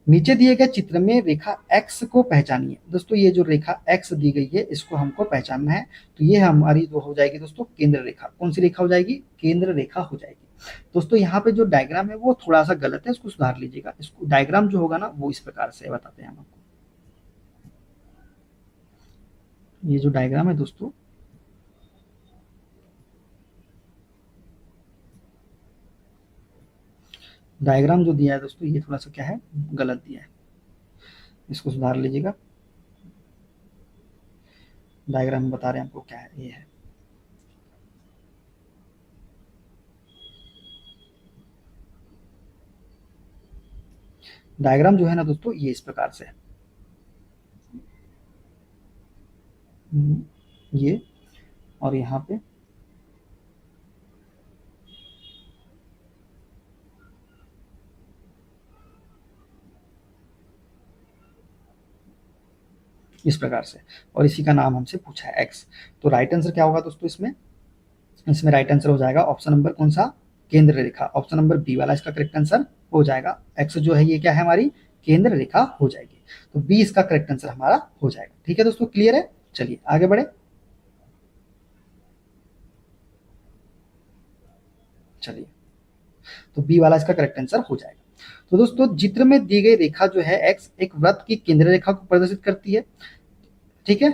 नीचे दिए गए चित्र में रेखा x को पहचानिए। दोस्तों ये जो रेखा x दी गई है इसको हमको पहचानना है, तो ये हमारी जो हो जाएगी दोस्तों केंद्र रेखा। कौन सी रेखा हो जाएगी, केंद्र रेखा हो जाएगी। दोस्तों यहाँ पे जो डायग्राम है वो थोड़ा सा गलत है, इसको सुधार लीजिएगा। इसको डायग्राम जो होगा ना वो इस प्रकार से बताते हैं हम आपको। ये जो डायग्राम है दोस्तों, डायग्राम जो दिया है दोस्तों ये थोड़ा सा क्या है, गलत दिया है, इसको सुधार लीजिएगा। डायग्राम में बता रहे हैं आपको क्या है, ये है। डायग्राम जो है ना दोस्तों ये इस प्रकार से है, ये, और यहाँ पे इस प्रकार से, और इसी का नाम हमसे पूछा है एक्स। तो राइट आंसर क्या होगा दोस्तों इसमें, इसमें राइट आंसर हो जाएगा ऑप्शन नंबर कौन सा, केंद्र रेखा। ऑप्शन नंबर बी वाला इसका करेक्ट आंसर हो जाएगा। एक्स जो है ये क्या है, हमारी केंद्र रेखा हो जाएगी। तो बी इसका करेक्ट आंसर हमारा हो जाएगा। ठीक है दोस्तों, क्लियर है। चलिए आगे बढ़े। चलिए, तो बी वाला इसका करेक्ट आंसर हो जाएगा। तो दोस्तों चित्र में दी गई रेखा जो है एक्स एक वृत्त की केंद्र रेखा को प्रदर्शित करती है। ठीक है,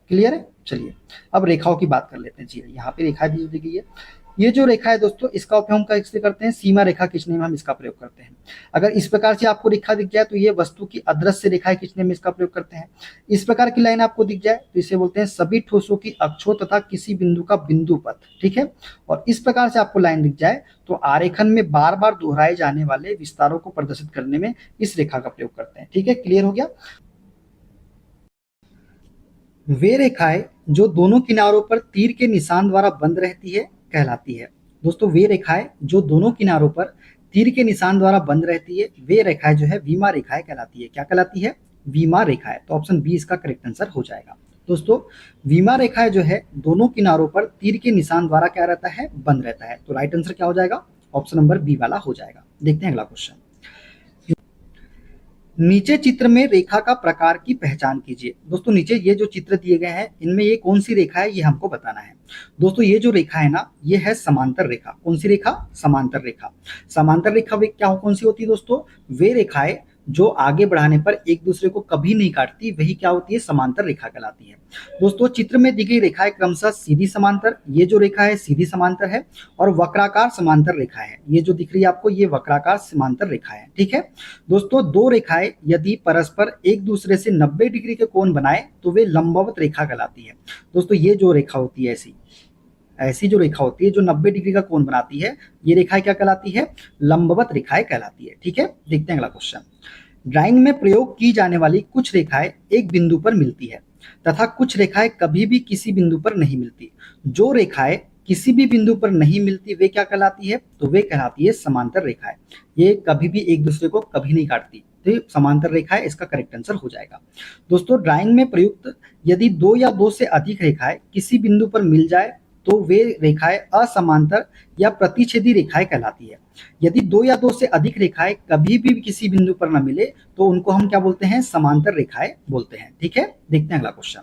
क्लियर है। चलिए अब रेखाओं की बात कर लेते हैं। जी यहाँ पे रेखा दी गई है। ये जो रेखा है दोस्तों इसका उपयोग हम कैसे करते हैं, सीमा रेखा खींचने में हम इसका प्रयोग करते हैं। अगर इस प्रकार से आपको रेखा दिख जाए तो ये वस्तु की अदृश्य रेखाएं खींचने में इसका प्रयोग करते हैं। इस प्रकार की लाइन आपको दिख जाए तो इसे बोलते हैं सभी ठोसों की अक्षों तथा किसी बिंदु का बिंदु पथ। ठीक है, और इस प्रकार से आपको लाइन दिख जाए तो आरेखन में बार बार दोहराए जाने वाले विस्तारों को प्रदर्शित करने में इस रेखा का प्रयोग करते हैं। ठीक है, क्लियर हो गया। वे रेखाएं जो दोनों किनारों पर तीर के निशान द्वारा बंद रहती है कहलाती है। दोस्तों वे रेखाएं जो दोनों किनारों पर तीर के निशान द्वारा बंद रहती है वे रेखाएं जो है विमा रेखाएं कहलाती है। क्या कहलाती है, विमा रेखाएं। तो ऑप्शन बी इसका करेक्ट आंसर हो जाएगा। दोस्तों विमा रेखाएं जो है दोनों किनारों पर तीर के निशान द्वारा क्या रहता है, बंद रहता है। तो राइट आंसर क्या हो जाएगा, ऑप्शन नंबर बी वाला हो जाएगा। देखते हैं अगला क्वेश्चन। नीचे चित्र में रेखा का प्रकार की पहचान कीजिए। दोस्तों नीचे ये जो चित्र दिए गए हैं इनमें ये कौन सी रेखा है ये हमको बताना है। दोस्तों ये जो रेखा है ना ये है समांतर रेखा। कौन सी रेखा, समांतर रेखा। समांतर रेखा वे क्या कौन सी होती है दोस्तों, वे रेखाएं जो आगे बढ़ाने पर एक दूसरे को कभी नहीं काटती वही क्या होती है, समांतर रेखा कहलाती है। दोस्तों चित्र में दी गई रेखाएं क्रमशः सीधी समांतर, ये जो रेखा है सीधी समांतर है, और वक्राकार समांतर रेखा है। ये जो दिख रही है आपको ये वक्राकार समांतर रेखा है। ठीक है दोस्तों, दो रेखाएं यदि परस्पर एक दूसरे से 90 डिग्री के कोण बनाए तो वे लंबवत रेखा कहलाती है। दोस्तों ये जो रेखा होती है ऐसी जो रेखा होती है जो 90 डिग्री का कोण बनाती है ये रेखाएं क्या कहलाती है, लंबवत रेखाएं कहलाती है। ठीक है, देखते हैं अगला क्वेश्चन। ड्राइंग में प्रयोग की जाने वाली कुछ रेखाएं एक बिंदु पर मिलती है तथा कुछ रेखाएं कभी भी किसी बिंदु पर नहीं मिलती। जो रेखाएं किसी भी बिंदु पर नहीं मिलती वे क्या कहलाती है, तो वे कहलाती है समांतर रेखाएं। ये कभी भी एक दूसरे को कभी नहीं काटती, तो समांतर रेखाएं इसका करेक्ट आंसर हो जाएगा। दोस्तों ड्राइंग में प्रयुक्त यदि दो या दो से अधिक रेखाएं किसी बिंदु पर मिल जाए तो वे रेखाएं असमांतर या प्रतिच्छेदी रेखाएं कहलाती है। यदि दो या दो से अधिक रेखाएं कभी भी किसी बिंदु पर न मिले तो उनको हम क्या बोलते हैं, समांतर रेखाएं बोलते हैं। ठीक है, देखते हैं अगला क्वेश्चन।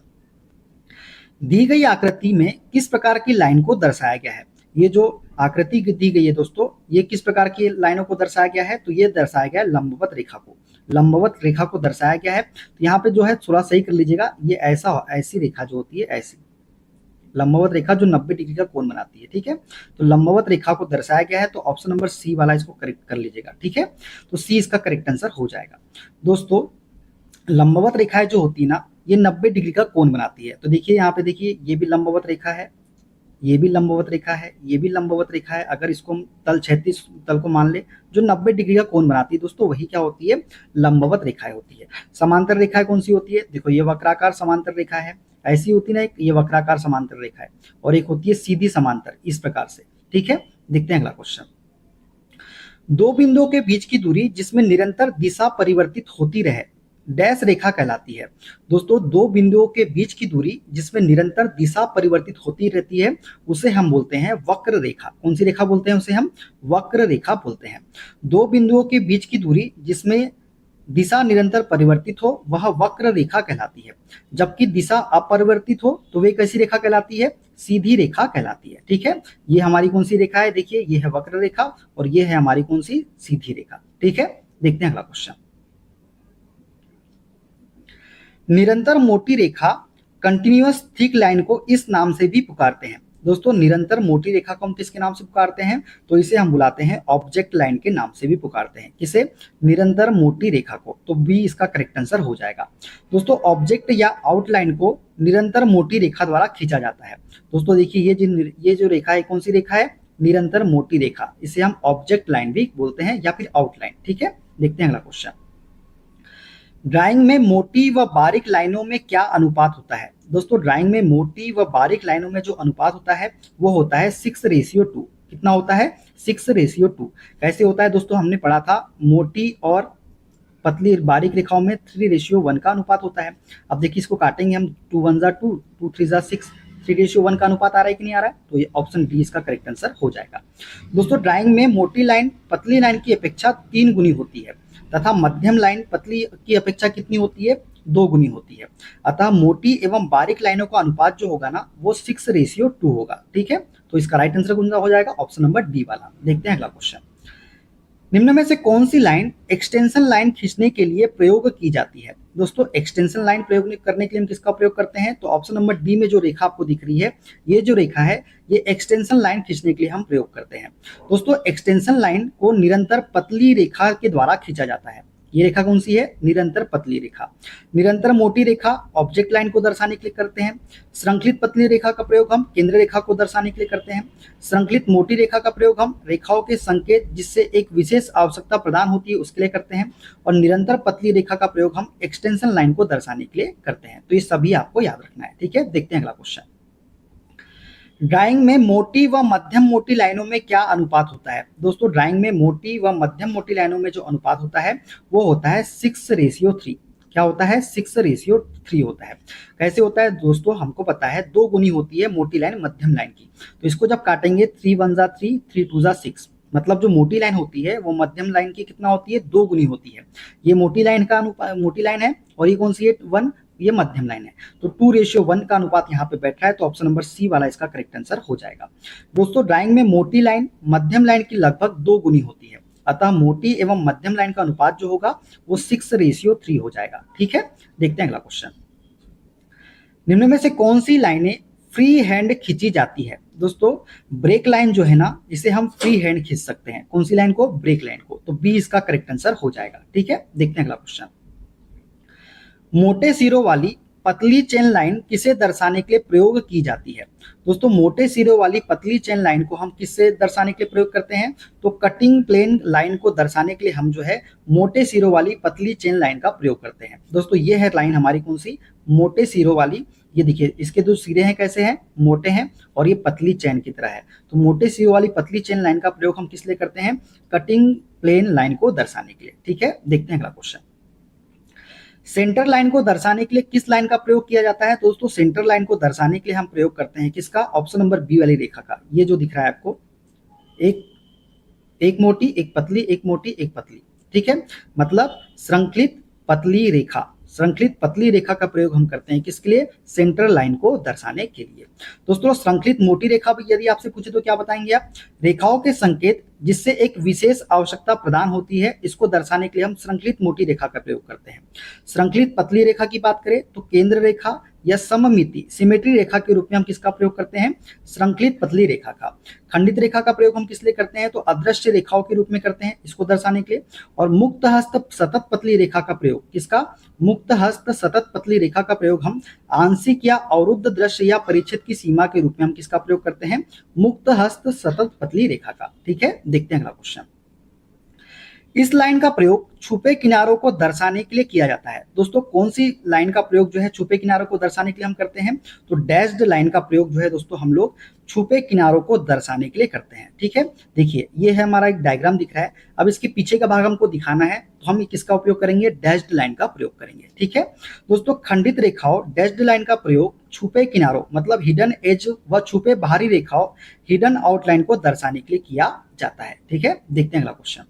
दी गई आकृति में किस प्रकार की लाइन को दर्शाया गया है। ये जो आकृति दी गई है दोस्तों ये किस प्रकार की लाइनों को दर्शाया गया है, तो ये दर्शाया गया है लंबवत रेखा को। लंबवत रेखा को दर्शाया गया है। तो यहाँ पे जो है थोड़ा सही कर लीजिएगा, ये ऐसी रेखा जो होती है ऐसी लंबवत रेखा जो 90 डिग्री का कोण बनाती है। ठीक है, तो लंबवत रेखा को दर्शाया गया है। तो ऑप्शन नंबर सी वाला इसको करेक्ट कर लीजिएगा। ठीक है, तो सी इसका करेक्ट आंसर हो जाएगा। दोस्तों लंबवत रेखाएं जो होती है ना ये 90 डिग्री का कोण बनाती है। तो देखिए यहाँ पे देखिए ये भी लंबवत रेखा है, ये भी लंबवत रेखा है, ये भी लंबवत रेखा है। अगर इसको हम तल क्षैतिज तल को मान ले जो 90 डिग्री का कोण बनाती है दोस्तों वही क्या होती है, लंबवत रेखाएं होती है। समांतर रेखाएं कौन सी होती है, देखो ये वक्राकार समांतर रेखा है, ऐसी होती ना एक ये वक्राकार समांतर रेखा है, और एक होती है सीधी समांतर इस प्रकार से। ठीक है, देखते हैं अगला क्वेश्चन। दो बिंदुओं के बीच की दूरी जिसमें निरंतर दिशा परिवर्तित होती रहे डैश रेखा कहलाती है। दोस्तों दो बिंदुओं के बीच की दूरी जिसमें निरंतर दिशा परिवर्तित होती रहती है उसे हम बोलते हैं वक्र रेखा। कौन सी रेखा बोलते हैं, उसे हम वक्र रेखा बोलते हैं। दो बिंदुओं के बीच की दूरी जिसमें दिशा निरंतर परिवर्तित हो वह वक्र रेखा कहलाती है, जबकि दिशा अपरिवर्तित हो तो वे कैसी रेखा कहलाती है, सीधी रेखा कहलाती है। ठीक है, ये हमारी कौन सी रेखा है, देखिए ये है वक्र रेखा और ये है हमारी कौन सी, सीधी रेखा। ठीक है, देखते हैं अगला क्वेश्चन। निरंतर मोटी रेखा कंटिन्यूअस थिक लाइन को इस नाम से भी पुकारते हैं। दोस्तों निरंतर मोटी रेखा को हम किसके नाम से पुकारते हैं, तो इसे हम बुलाते हैं ऑब्जेक्ट लाइन के नाम से भी पुकारते हैं। किसे, निरंतर मोटी रेखा को, तो बी इसका करेक्ट आंसर हो जाएगा। दोस्तों ऑब्जेक्ट या आउटलाइन को निरंतर मोटी रेखा द्वारा खींचा जाता है। दोस्तों देखिए ये जो रेखा है कौन सी रेखा है, निरंतर मोटी रेखा, इसे हम ऑब्जेक्ट लाइन भी बोलते हैं या फिर आउटलाइन। ठीक है, देखते हैं अगला क्वेश्चन। ड्राइंग में मोटी व बारीक लाइनों में क्या अनुपात होता है। दोस्तों ड्राइंग में मोटी व बारीक लाइनों में जो अनुपात होता है वो होता है 6:2। कितना होता है, 6:2। कैसे होता है दोस्तों, हमने पढ़ा था मोटी और पतली बारीक रेखाओं में 3:1 का अनुपात होता है। अब देखिए इसको काटेंगे हम, 2 1 जा 2, 2 3 जा 6, 3:1 का अनुपात आ रहा है कि नहीं आ रहा है, तो ये ऑप्शन डी इसका करेक्ट आंसर हो जाएगा। दोस्तों ड्राइंग में मोटी लाइन पतली लाइन की अपेक्षा 3 गुनी होती है तथा मध्यम लाइन पतली की अपेक्षा कितनी होती है, 2 गुनी होती है। अतः मोटी एवं बारीक लाइनों का अनुपात जो होगा ना वो 6:2 होगा। ठीक है, तो इसका राइट आंसर कौन सा हो जाएगा, ऑप्शन नंबर डी वाला। देखते हैं अगला क्वेश्चन। निम्न में से कौन सी लाइन एक्सटेंशन लाइन खींचने के लिए प्रयोग की जाती है। दोस्तों एक्सटेंशन लाइन प्रयोग करने के लिए हम किसका प्रयोग करते हैं, तो ऑप्शन नंबर डी में जो रेखा आपको दिख रही है, ये जो रेखा है ये एक्सटेंशन लाइन खींचने के लिए हम प्रयोग करते हैं। दोस्तों एक्सटेंशन लाइन को निरंतर पतली रेखा के द्वारा खींचा जाता है। ये रेखा कौन सी है, निरंतर पतली रेखा। निरंतर मोटी रेखा ऑब्जेक्ट लाइन को दर्शाने के लिए करते हैं। श्रृंखलित पतली रेखा का प्रयोग हम केंद्र रेखा को दर्शाने के लिए करते हैं। श्रृंखलित मोटी रेखा का प्रयोग हम रेखाओं के संकेत जिससे एक विशेष आवश्यकता प्रदान होती है उसके लिए करते हैं। और निरंतर पतली रेखा का प्रयोग हम एक्सटेंशन लाइन को दर्शाने के लिए करते हैं। तो ये सभी आपको याद रखना है। ठीक है, देखते हैं अगला क्वेश्चन। ड्राइंग में मोटी व मध्यम मोटी लाइनों में क्या अनुपात होता है। दोस्तों ड्राइंग में मोटी व मध्यम मोटी लाइनों में जो अनुपात होता है वो होता है 6:3। क्या होता है, 6:3 होता है। कैसे होता है दोस्तों, हमको पता है 2 गुनी होती है मोटी लाइन मध्यम लाइन की। तो इसको जब काटेंगे 3 1 जा 3, 3 2 जा 6, मतलब जो मोटी लाइन होती है वो मध्यम लाइन की कितना होती है, 2 गुनी होती है। ये मोटी लाइन का मोटी लाइन है और ये कौन सी है, 1, ये मध्यम लाइन है। तो 2:1 का अनुपात यहाँ पे बैठ रहा है, तो ऑप्शन नंबर सी वाला इसका करेक्ट आंसर हो जाएगा। दोस्तों ड्राइंग में मोटी लाइन मध्यम लाइन की लगभग 2 गुनी होती है, अतः मोटी एवं मध्यम लाइन का अनुपात जो होगा वो 6:3 हो जाएगा। ठीक है, देखते हैं अगला क्वेश्चन। निम्न में से कौन सी लाइनें फ्री हैंड खींची जाती है। दोस्तों ब्रेक लाइन जो है ना इसे हम फ्री हैंड खींच सकते हैं। कौन सी लाइन को, ब्रेक लाइन को, तो बी इसका करेक्ट आंसर हो जाएगा। ठीक है, देखते हैं अगला क्वेश्चन। मोटे सिरों वाली पतली चेन लाइन किसे दर्शाने के लिए प्रयोग की जाती है। दोस्तों मोटे सिरों वाली पतली चेन लाइन को हम किससे दर्शाने के लिए प्रयोग करते हैं, तो कटिंग प्लेन लाइन को दर्शाने के लिए हम जो है मोटे सिरों वाली पतली चेन लाइन का प्रयोग करते हैं। दोस्तों ये है लाइन हमारी कौन सी, मोटे सिरों वाली। ये देखिए इसके जो सिरे हैं कैसे हैं, मोटे हैं और ये पतली चेन की तरह है। तो मोटे सिरों वाली पतली चेन लाइन का प्रयोग हम किस लिए करते हैं, कटिंग प्लेन लाइन को दर्शाने के लिए। ठीक है, देखते हैं अगला क्वेश्चन। सेंटर लाइन को दर्शाने के लिए किस लाइन का प्रयोग किया जाता है। दोस्तों सेंटर लाइन को दर्शाने के लिए हम प्रयोग करते हैं किसका, ऑप्शन नंबर बी वाली रेखा का। ये जो दिख रहा है आपको, एक मोटी एक पतली, एक मोटी एक पतली। ठीक है, मतलब श्रृंखलित पतली रेखा, श्रृंखलित पतली रेखा का प्रयोग हम करते हैं किसके लिए, सेंटर लाइन को दर्शाने के लिए। दोस्तों श्रृंखलित मोटी रेखा भी यदि आपसे पूछे तो क्या बताएंगे आप, रेखाओं के संकेत जिससे एक विशेष आवश्यकता प्रदान होती है इसको दर्शाने के लिए हम श्रृंखलित मोटी रेखा का प्रयोग करते हैं। श्रृंखलित पतली रेखा की बात करें तो केंद्र रेखा या सममिति सिमेट्री रेखा के रूप में हम किसका प्रयोग करते हैं, श्रृंखलित पतली रेखा का। खंडित रेखा का प्रयोग हम किस लिए करते हैं, तो अदृश्य रेखाओं के रूप में करते हैं इसको दर्शाने के लिए। और मुक्त हस्त सतत पतली रेखा का प्रयोग किसका, मुक्त हस्त सतत पतली रेखा का प्रयोग हम आंशिक या अवरुद्ध दृश्य या परिच्छेद की सीमा के रूप में हम किसका प्रयोग करते हैं, मुक्त हस्त सतत पतली रेखा का। ठीक है, देखते हैं अगला क्वेश्चन। इस लाइन का प्रयोग छुपे किनारों को दर्शाने के लिए किया जाता है। दोस्तों कौन सी लाइन का प्रयोग जो है छुपे किनारों को दर्शाने के लिए हम करते हैं, तो डैश्ड लाइन का प्रयोग जो है दोस्तों हम लोग छुपे किनारों को दर्शाने के लिए करते हैं। ठीक है, देखिए ये है हमारा एक डायग्राम दिख रहा है। अब इसके पीछे का भाग हमको दिखाना है तो हम किसका उपयोग करेंगे, डैश्ड लाइन का प्रयोग करेंगे। ठीक है दोस्तों, खंडित रेखाओं डैश्ड लाइन का प्रयोग छुपे किनारों मतलब हिडन एज व छुपे बाहरी रेखाओं हिडन आउटलाइन को दर्शाने के लिए किया जाता है। ठीक है, देखते हैं अगला क्वेश्चन।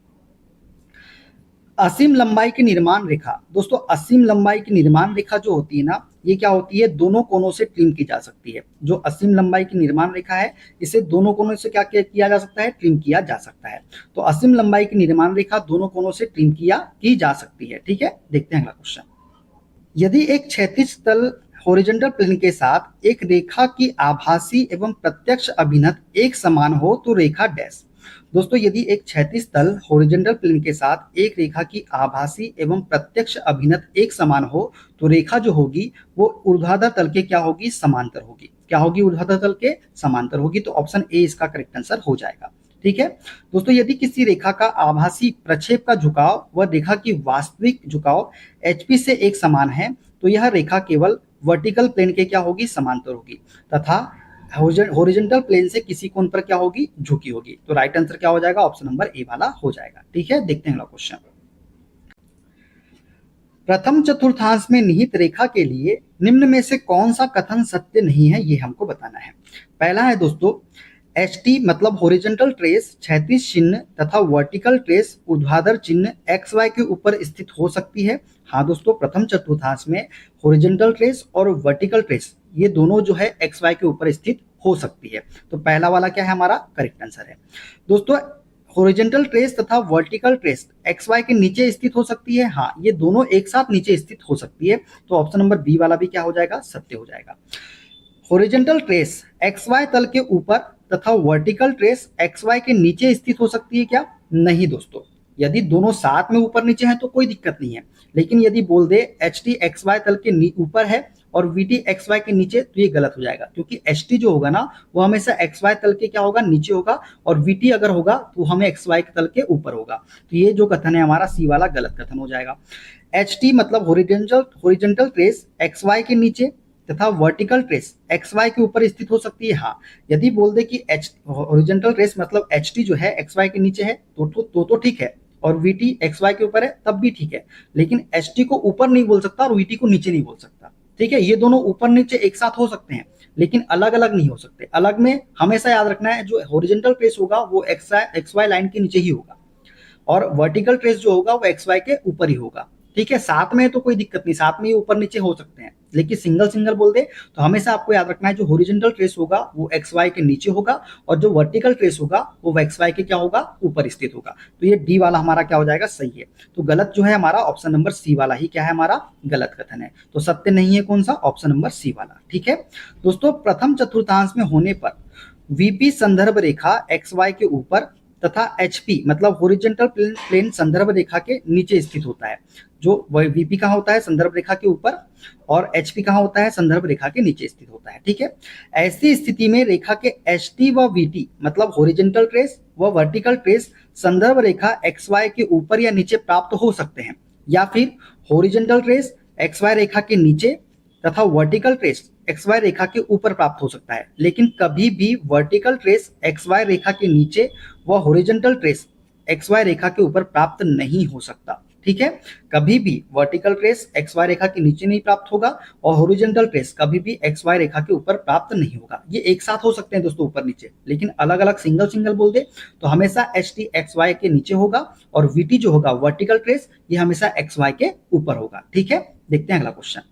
असीम लंबाई की निर्माण रेखा, दोस्तों असीम लंबाई की निर्माण रेखा जो होती है ना, ये क्या होती है, दोनों कोनों से ट्रिम की जा सकती है। जो असीम लंबाई की निर्माण रेखा है, इसे दोनों कोनों से क्या किया जा सकता है, ट्रिम किया जा सकता है। तो असीम लंबाई की निर्माण रेखा दोनों कोनों से ट्रिम की जा सकती है। ठीक है, देखते हैं अगला क्वेश्चन। यदि एक क्षैतिज तल हॉरिजॉन्टल प्लेन के साथ एक रेखा की आभासी एवं प्रत्यक्ष अभिनत एक समान हो तो रेखा डैश। दोस्तों यदि एक क्षैतिज तल हॉरिजॉन्टल प्लेन के साथ एक रेखा की आभासी एवं प्रत्यक्ष अभिनत एक समान हो तो रेखा जो होगी वो ऊर्ध्वाधर तल के क्या होगी, समांतर होगी। क्या होगी, ऊर्ध्वाधर तल के समांतर होगी। तो ऑप्शन ए इसका करेक्ट आंसर हो जाएगा। ठीक है दोस्तों, यदि किसी रेखा का आभासी प्रक्षेप का झुकाव व रेखा की वास्तविक झुकाव HP से एक समान है तो यह रेखा केवल वर्टिकल प्लेन के क्या होगी, समांतर होगी तथा हॉरिजॉन्टल प्लेन से किसी कोण पर क्या होगी, झुकी होगी। तो राइट आंसर क्या हो जाएगा, ऑप्शन नंबर ए वाला हो जाएगा। ठीक है, देखते हैं अगला क्वेश्चन। प्रथम चतुर्थांश में निहित रेखा के लिए निम्न में से कौन सा कथन सत्य नहीं है, ये हमको बताना है। पहला है दोस्तों, HT मतलब हॉरिजॉन्टल ट्रेस क्षैतिज चिन्ह तथा वर्टिकल ट्रेस ऊर्ध्वाधर चिन्ह XY के ऊपर स्थित हो सकती है। हाँ दोस्तों, प्रथम चतुर्थांश में हॉरिजॉन्टल ट्रेस और वर्टिकल ट्रेस ये दोनों जो है XY के ऊपर स्थित हो सकती है। तो पहला वाला क्या है, हमारा करेक्ट आंसर है। दोस्तों हॉरिजॉन्टल ट्रेस तथा वर्टिकल ट्रेस XY के नीचे स्थित हो सकती है। हाँ, ये दोनों एक साथ नीचे स्थित हो सकती है। तो ऑप्शन नंबर बी वाला भी क्या हो जाएगा, सत्य हो जाएगा। हॉरिजॉन्टल ट्रेस XY तल के ऊपर तथा वर्टिकल ट्रेस XY के नीचे स्थित हो सकती है क्या, नहीं दोस्तों। यदि दोनों साथ में ऊपर नीचे हैं तो कोई दिक्कत नहीं है, लेकिन यदि बोल दे HT XY तल के ऊपर है और VT XY के नीचे तो ये गलत हो जाएगा, क्योंकि HT जो होगा ना वो हमेशा XY तल के क्या होगा, नीचे होगा, और VT अगर होगा तो हमें XY तल के ऊपर होगा। तो ये जो कथन है हमारा सी वाला गलत कथन हो जाएगा। HT मतलब हॉरिजॉन्टल ट्रेस XY के नीचे तथा वर्टिकल ट्रेस XY के ऊपर स्थित हो सकती है। हाँ, यदि बोल दे कि हॉरिजॉन्टल ट्रेस मतलब HT जो है XY के नीचे है तो ठीक है, और VT XY के ऊपर है तब भी ठीक है, लेकिन HT को ऊपर नहीं बोल सकता और VT को नीचे नहीं बोल सकता। ठीक है, ये दोनों ऊपर नीचे एक साथ हो सकते हैं लेकिन अलग अलग नहीं हो सकते। अलग में हमेशा याद रखना है, जो हॉरिजॉन्टल ट्रेस होगा वो XY लाइन के नीचे ही होगा और वर्टिकल ट्रेस जो होगा वो XY के ऊपर ही होगा। ठीक है, साथ में तो कोई दिक्कत नहीं, साथ में ये ऊपर नीचे हो सकते हैं, लेकिन सिंगल बोल दे तो हमेशा आपको याद रखना है जो हॉरिजॉन्टल ट्रेस होगा वो XY के नीचे होगा और जो वर्टिकल ट्रेस होगा वो XY के क्या होगा, ऊपर स्थित होगा। तो ये डी वाला हमारा क्या हो जाएगा, सही है। तो गलत जो है हमारा ऑप्शन नंबर सी वाला ही क्या है, हमारा गलत कथन है। तो सत्य नहीं है कौन सा, ऑप्शन नंबर सी वाला। ठीक है दोस्तों, प्रथम चतुर्थांश में होने पर VP संदर्भ रेखा XY के ऊपर तथा HP मतलब हॉरिजॉन्टल प्लेन संदर्भ रेखा के नीचे स्थित होता है। जो VP कहाँ होता है, संदर्भ रेखा के ऊपर, और HP कहाँ होता है, संदर्भ रेखा के नीचे स्थित होता है। ठीक है, ऐसी स्थिति में रेखा के HT व VT मतलब हॉरिजॉन्टल ट्रेस व वर्टिकल ट्रेस संदर्भ रेखा XY के ऊपर या नीचे प्राप्त हो सकते हैं, या फिर हॉरिजॉन्टल ट्रेस XY रेखा के नीचे तथा वर्टिकल ट्रेस XY रेखा के ऊपर प्राप्त हो सकता है, लेकिन कभी भी वर्टिकल ट्रेस XY रेखा के नीचे व हॉरिजॉन्टल ट्रेस XY रेखा के ऊपर प्राप्त नहीं हो सकता। ठीक है, कभी भी वर्टिकल ट्रेस XY रेखा के नीचे नहीं प्राप्त होगा और हॉरिजॉन्टल ट्रेस कभी भी XY रेखा के ऊपर प्राप्त नहीं होगा। ये एक साथ हो सकते हैं दोस्तों ऊपर नीचे, लेकिन अलग अलग सिंगल बोल दे तो हमेशा HT XY के नीचे होगा और VT जो होगा वर्टिकल ट्रेस ये हमेशा XY के ऊपर होगा। ठीक है, देखते हैं अगला क्वेश्चन।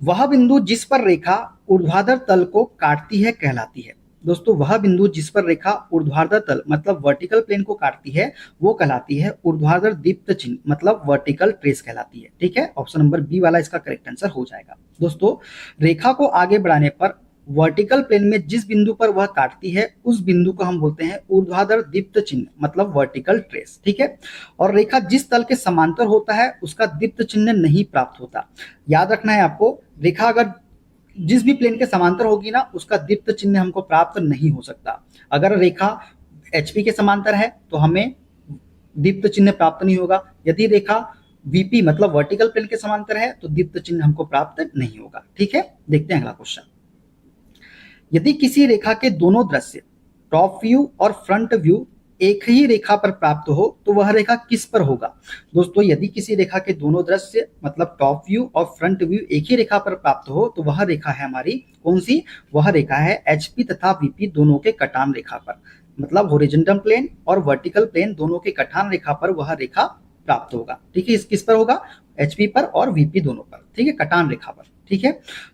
वह बिंदु जिस पर रेखा ऊर्ध्वाधर तल को काटती है कहलाती है। दोस्तों वह बिंदु जिस पर रेखा ऊर्ध्वाधर तल मतलब वर्टिकल प्लेन को काटती है वो कहलाती है ऊर्ध्वाधर दीप्त चिन्ह मतलब वर्टिकल ट्रेस कहलाती है। ठीक है, ऑप्शन नंबर बी वाला इसका करेक्ट आंसर हो जाएगा। दोस्तों रेखा को आगे बढ़ाने पर वर्टिकल प्लेन में जिस बिंदु पर वह काटती है उस बिंदु को हम बोलते हैं ऊर्ध्वाधर दीप्त चिन्ह मतलब वर्टिकल ट्रेस। ठीक है, और रेखा जिस तल के समांतर होता है उसका दीप्त चिन्ह नहीं प्राप्त होता। याद रखना है आपको, रेखा अगर जिस भी प्लेन के समांतर होगी ना उसका दीप्त चिन्ह हमको प्राप्त नहीं हो सकता। अगर रेखा HP के समांतर है तो हमें दीप्त चिन्ह प्राप्त नहीं होगा। यदि रेखा VP मतलब वर्टिकल प्लेन के समांतर है तो दीप्त चिन्ह हमको प्राप्त नहीं होगा। ठीक है, देखते हैं अगला क्वेश्चन। यदि किसी रेखा के दोनों दृश्य टॉप व्यू और फ्रंट व्यू एक ही रेखा पर प्राप्त हो तो वह रेखा किस पर होगा। दोस्तों यदि किसी रेखा के दोनों दृश्य मतलब टॉप व्यू और फ्रंट व्यू एक ही रेखा पर प्राप्त हो तो वह रेखा है हमारी कौन सी, वह रेखा है HP तथा VP दोनों के कटान रेखा पर, मतलब हॉरिजॉन्टल प्लेन और वर्टिकल प्लेन दोनों के कटान रेखा पर वह रेखा प्राप्त होगा। ठीक है, इस किस पर होगा, एचपी पर और वीपी दोनों पर। ठीक है, कटान रेखा पर। ठीक है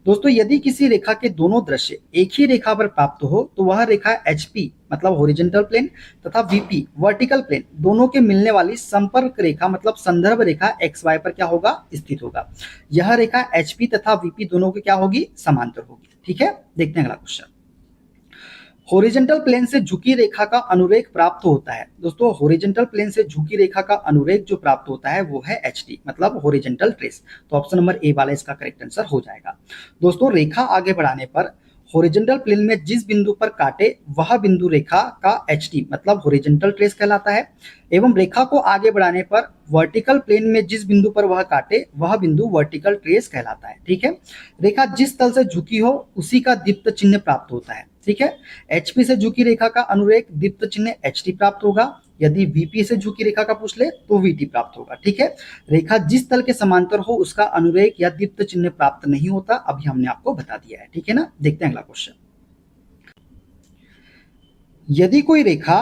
दोस्तों, यदि किसी रेखा के दोनों दृश्य एक ही रेखा पर प्राप्त हो तो वह रेखा एचपी मतलब हॉरिजॉन्टल प्लेन तथा वीपी वर्टिकल प्लेन दोनों के मिलने वाली संपर्क रेखा मतलब संदर्भ रेखा एक्स वाई पर क्या होगा, स्थित होगा। यह रेखा एचपी तथा वीपी दोनों की क्या होगी, समांतर होगी। ठीक है, देखते हैं अगला क्वेश्चन। हॉरिजॉन्टल प्लेन से झुकी रेखा का अनुरेख प्राप्त होता है। दोस्तों हॉरिजॉन्टल प्लेन से झुकी रेखा का अनुरेख जो प्राप्त होता है वो है एचटी मतलब हॉरिजॉन्टल ट्रेस। तो ऑप्शन नंबर ए वाला इसका करेक्ट आंसर हो जाएगा। दोस्तों रेखा आगे बढ़ाने पर हॉरिजॉन्टल प्लेन में जिस बिंदु पर काटे वह बिंदु रेखा का एचटी मतलब हॉरिजॉन्टल ट्रेस कहलाता है, एवं रेखा को आगे बढ़ाने पर वर्टिकल प्लेन में जिस बिंदु पर वह काटे वह बिंदु वर्टिकल ट्रेस कहलाता है। ठीक है, रेखा जिस तल से झुकी हो उसी का दीप्त चिन्ह प्राप्त होता है। ठीक है, एचपी से झुकी रेखा का अनुरेख दीप्त चिन्ह एचटी प्राप्त होगा। यदि वीपी से झुकी रेखा का पूछ ले तो वीटी प्राप्त होगा। ठीक है, रेखा जिस तल के समांतर हो उसका अनुरेख या दीप्त चिन्ह प्राप्त नहीं होता, अभी हमने आपको बता दिया है। ठीक है ना, देखते हैं अगला क्वेश्चन। यदि कोई रेखा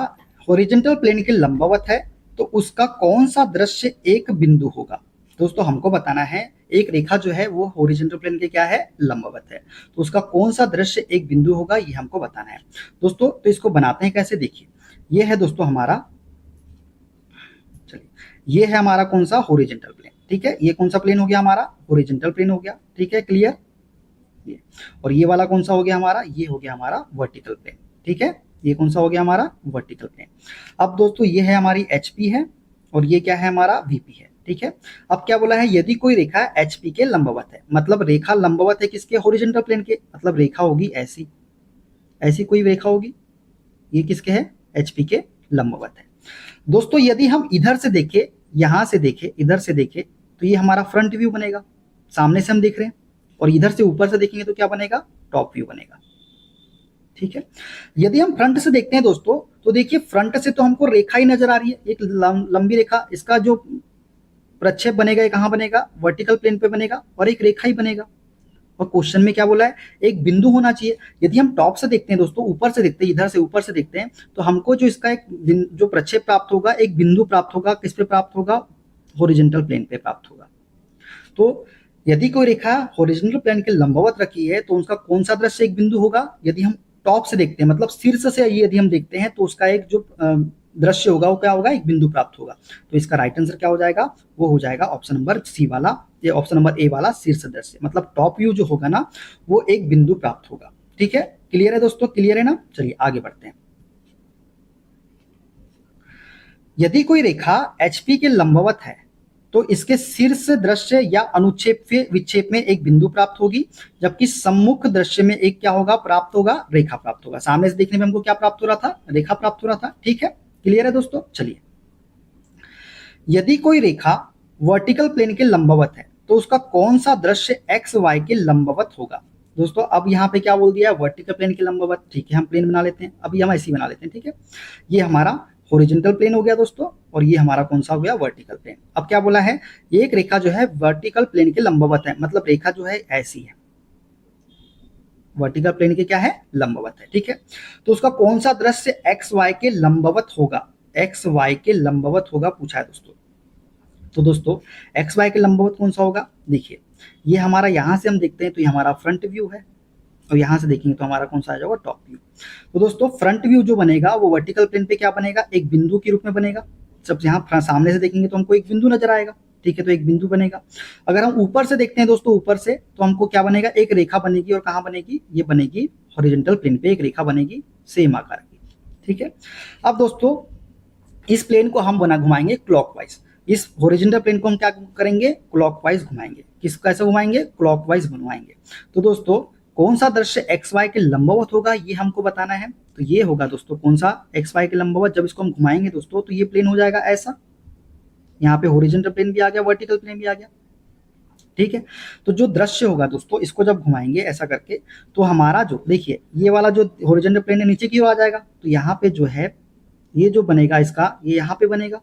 हॉरिजॉन्टल प्लेन के लंबवत है तो उसका कौन सा दृश्य एक बिंदु होगा। दोस्तों हमको बताना है एक रेखा जो है वो हॉरिजॉन्टल प्लेन के क्या है, लंबवत है, तो उसका कौन सा दृश्य एक बिंदु होगा ये हमको बताना है। दोस्तों तो इसको बनाते हैं कैसे, देखिए ये है दोस्तों हमारा, चलिए ये है हमारा कौन सा, हॉरिजॉन्टल प्लेन। ठीक है, ये कौन सा प्लेन हो गया हमारा, हॉरिजॉन्टल प्लेन हो गया। ठीक है, क्लियर। ये और ये वाला कौन सा हो गया हमारा, ये हो गया हमारा वर्टिकल प्लेन। ठीक है, ये कौन सा हो गया हमारा, वर्टिकल प्लेन। अब दोस्तों ये है हमारी एचपी है और ये क्या है हमारा, वीपी है। ठीक है, अब क्या बोला है, यदि कोई रेखा एचपी के लंबवत है, मतलब रेखा लंबवत है किसके, हॉरिजॉन्टल प्लेन के, मतलब रेखा होगी ऐसी, ऐसी कोई रेखा होगी, ये किसके है, एचपी के लंबवत है। दोस्तों यदि हम इधर से देखें, यहां से देखें, इधर से देखें तो ये हमारा फ्रंट व्यू बनेगा, सामने से हम देख रहे हैं, और इधर से ऊपर से देखेंगे तो क्या बनेगा, टॉप व्यू बनेगा। ठीक है, यदि हम फ्रंट से देखते हैं दोस्तों तो देखिए फ्रंट से तो हमको रेखा ही नजर आ रही है, एक लंबी रेखा, इसका जो प्रक्षेप बनेगा ये कहां बनेगा, वर्टिकल प्लेन पे बनेगा और एक रेखा ही बनेगा। और क्वेश्चन में क्या बोला है, एक बिंदु होना चाहिए। यदि हम टॉप से देखते हैं दोस्तों, ऊपर से देखते हैं, इधर से ऊपर से देखते हैं तो हमको जो इसका एक जो प्रक्षेप प्राप्त होगा, एक बिंदु प्राप्त होगा, किस पे प्राप्त होगा, हॉरिजॉन्टल प्लेन पे प्राप्त होगा। तो यदि कोई रेखा हॉरिजॉन्टल प्लेन के लंबवत रखी है तो उसका कौन सा दृश्य एक बिंदु होगा, यदि हम टॉप से देखते हैं मतलब शीर्ष से यदि हम देखते हैं तो उसका एक जो दृश्य होगा वो क्या होगा, एक बिंदु प्राप्त होगा। तो इसका राइट आंसर क्या हो जाएगा, वो हो जाएगा ऑप्शन नंबर सी वाला, ये ऑप्शन नंबर ए वाला शीर्ष दृश्य, मतलब टॉप व्यू जो होगा ना वो एक बिंदु प्राप्त होगा। ठीक है, क्लियर है दोस्तों, क्लियर है ना, चलिए आगे बढ़ते हैं। यदि कोई रेखा एचपी के लंबवत है तो इसके शीर्ष दृश्य या अनुच्छेप विक्षेप में एक बिंदु प्राप्त होगी, जबकि सम्मुख दृश्य में एक क्या होगा, प्राप्त होगा, रेखा प्राप्त होगा। सामने से देखने में हमको क्या प्राप्त हो रहा था, रेखा प्राप्त हो रहा था। ठीक है, क्लियर है दोस्तों, चलिए। यदि कोई रेखा वर्टिकल प्लेन के लंबवत है तो उसका कौन सा दृश्य एक्स वाई के लंबवत होगा। दोस्तों अब यहाँ पे क्या बोल दिया, वर्टिकल प्लेन के लंबवत। ठीक है, हम प्लेन बना लेते हैं, अभी हम ऐसे ही बना लेते हैं। ठीक है, ये हमारा हॉरिजॉन्टल प्लेन हो गया दोस्तों, और ये हमारा कौन सा हो गया, वर्टिकल प्लेन। अब क्या बोला है, एक रेखा जो है वर्टिकल प्लेन के लंबवत है, मतलब रेखा जो है ऐसी है, वर्टिकल प्लेन के क्या है, लंबवत है। ठीक है, तो उसका कौन सा दृश्य एक्स वाई के लंबवत होगा, एक्स वाई के लंबवत होगा पूछा है दोस्तों। तो दोस्तों एक्स वाई के लंबवत कौन सा होगा, देखिए ये हमारा, यहां से हम देखते हैं तो ये हमारा फ्रंट व्यू है, और यहां से देखेंगे तो हमारा कौन सा आ जाएगा, टॉप व्यू। तो दोस्तों फ्रंट व्यू जो बनेगा वो वर्टिकल प्लेन पे क्या बनेगा, एक बिंदु के रूप में बनेगा। जब यहाँ सामने से देखेंगे तो हमको एक बिंदु नजर आएगा। ठीक है, तो एक बिंदु बनेगा। अगर हम ऊपर से देखते हैं दोस्तों, ऊपर से तो हमको क्या बनेगा, एक रेखा बनेगी, और कहाँ बनेगी, ये बनेगी हॉरिजॉन्टल प्लेन पे एक रेखा बनेगी सेम आकार की। ठीक है, अब दोस्तों इस प्लेन को हम बना घुमाएंगे क्लॉकवाइज, इस हॉरिजॉन्टल प्लेन को हम क्या करेंगे, क्लॉकवाइज घुमाएंगे। किस कैसे घुमाएंगे, क्लॉकवाइज घुमाएंगे। तो दोस्तों कौन सा दृश्य एक्स वाई के लंबवत होगा ये हमको बताना है। तो ये होगा दोस्तों कौन सा, एक्स वाई के लंबवत। जब इसको हम घुमाएंगे दोस्तों तो ये प्लेन हो जाएगा ऐसा, यहाँ पे हॉरिजॉन्टल प्लेन भी आ गया, वर्टिकल प्लेन भी आ गया। ठीक है, तो जो दृश्य होगा दोस्तों, इसको जब घुमाएंगे ऐसा करके तो हमारा जो, देखिए ये वाला जो हॉरिजॉन्टल प्लेन है नीचे की ओर आ जाएगा, तो यहाँ पे जो है ये जो बनेगा इसका, ये यहाँ पे बनेगा,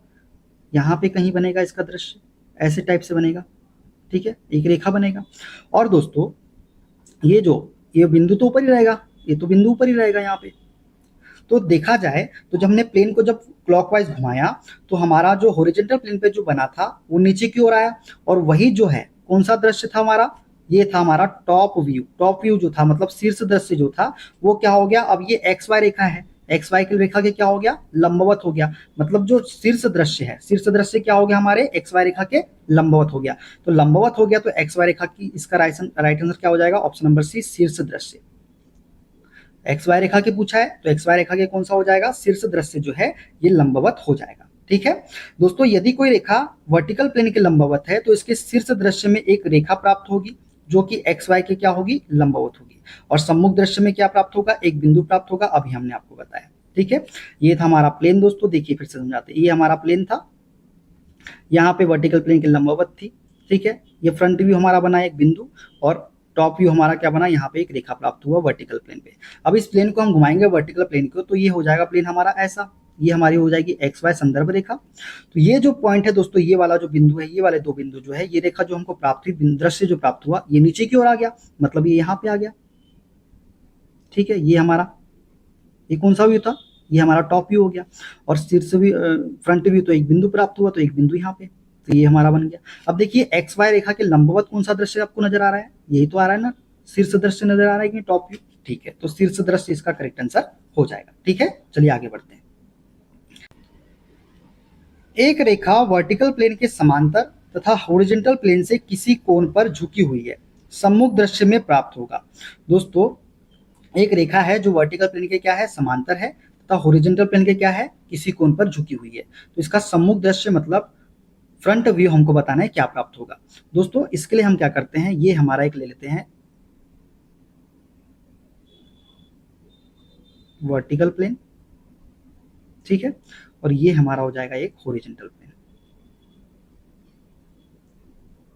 यहाँ पे कहीं बनेगा इसका दृश्य, ऐसे टाइप से बनेगा। ठीक है, एक रेखा बनेगा। और दोस्तों ये जो, ये बिंदु तो ऊपर ही रहेगा, ये तो बिंदु ऊपर ही रहेगा यहाँ पे। तो देखा जाए तो जब हमने प्लेन को जब क्लॉकवाइज घुमाया तो हमारा जो हॉरिजॉन्टल प्लेन पे जो बना था वो नीचे की ओर आया, और वही जो है कौन सा दृश्य था हमारा, ये था हमारा टॉप व्यू। टॉप व्यू जो था मतलब शीर्ष दृश्य जो था वो क्या हो गया, अब ये एक्स वाई रेखा है, एक्स वाई की रेखा के क्या हो गया, लंबवत हो गया। मतलब जो शीर्ष दृश्य है, शीर्ष दृश्य क्या हो गया हमारे एक्स वाई रेखा के लंबवत हो गया। तो लंबवत हो गया तो एक्स वाई रेखा की इसका राइट आंसर क्या हो जाएगा, ऑप्शन नंबर सी शीर्ष दृश्य। एक्स वाई रेखा के पूछा है तो एक्स वाई रेखा के कौन सा हो जाएगा, शीर्ष दृश्य जो है ये लंबवत हो जाएगा। ठीक है दोस्तों, यदि कोई रेखा वर्टिकल प्लेन के लंबवत है तो इसके शीर्ष दृश्य में एक रेखा प्राप्त होगी जो कि एक्स वाई के क्या होगी, लंबवत होगी, और सम्मुख दृश्य में क्या प्राप्त होगा, एक बिंदु प्राप्त होगा। अभी हमने आपको बताया। ठीक है, ये था हमारा प्लेन दोस्तों। देखिए फिर से समझाते, ये हमारा प्लेन था, यहाँ पे वर्टिकल प्लेन के लंबवत थी। ठीक है, ये फ्रंट व्यू हमारा बना एक बिंदु, और टॉप व्यू हमारा क्या बना, यहाँ पे एक रेखा प्राप्त हुआ वर्टिकल प्लेन पे। अब इस प्लेन को हम घुमाएंगे वर्टिकल प्लेन को, तो ये हो जाएगा प्लेन हमारा ऐसा, ये हमारी हो जाएगी एक्स वाई संदर्भ रेखा। तो ये जो पॉइंट है दोस्तों, ये वाला जो बिंदु है, ये वाले दो बिंदु जो है, ये रेखा जो हमको प्राप्त हुई, दृश्य जो प्राप्त हुआ, ये नीचे की ओर आ गया, मतलब ये यहाँ पे आ गया। ठीक है, ये हमारा, ये कौन सा व्यू था, ये हमारा टॉप व्यू हो गया, और शीर्ष व्यू फ्रंट व्यू तो एक बिंदु प्राप्त हुआ, तो एक बिंदु यहाँ पे, तो ये हमारा बन गया। अब देखिए एक्स वाई रेखा के लंबवत कौन सा दृश्य आपको नजर आ रहा है, यही तो आ रहा है ना, शीर्ष दृश्य नजर आ रहा है कि टॉप व्यू। ठीक है, तो शीर्ष दृश्य इसका करेक्ट आंसर हो जाएगा। ठीक है, चलिए आगे बढ़ते हैं। एक रेखा वर्टिकल प्लेन के समांतर तथा हॉरिजॉन्टल प्लेन से किसी कोण पर झुकी हुई है, सम्मुख दृश्य में प्राप्त होगा। दोस्तों एक रेखा है जो वर्टिकल प्लेन के क्या है, समांतर है, तथा हॉरिजॉन्टल प्लेन के क्या है, किसी कोण पर झुकी हुई है। तो इसका सम्मुख दृश्य मतलब फ्रंट व्यू हमको बताना है क्या प्राप्त होगा। दोस्तों इसके लिए हम क्या करते हैं, ये हमारा एक ले लेते हैं वर्टिकल प्लेन। ठीक है, और ये हमारा हो जाएगा एक हॉरिजॉन्टल प्लेन।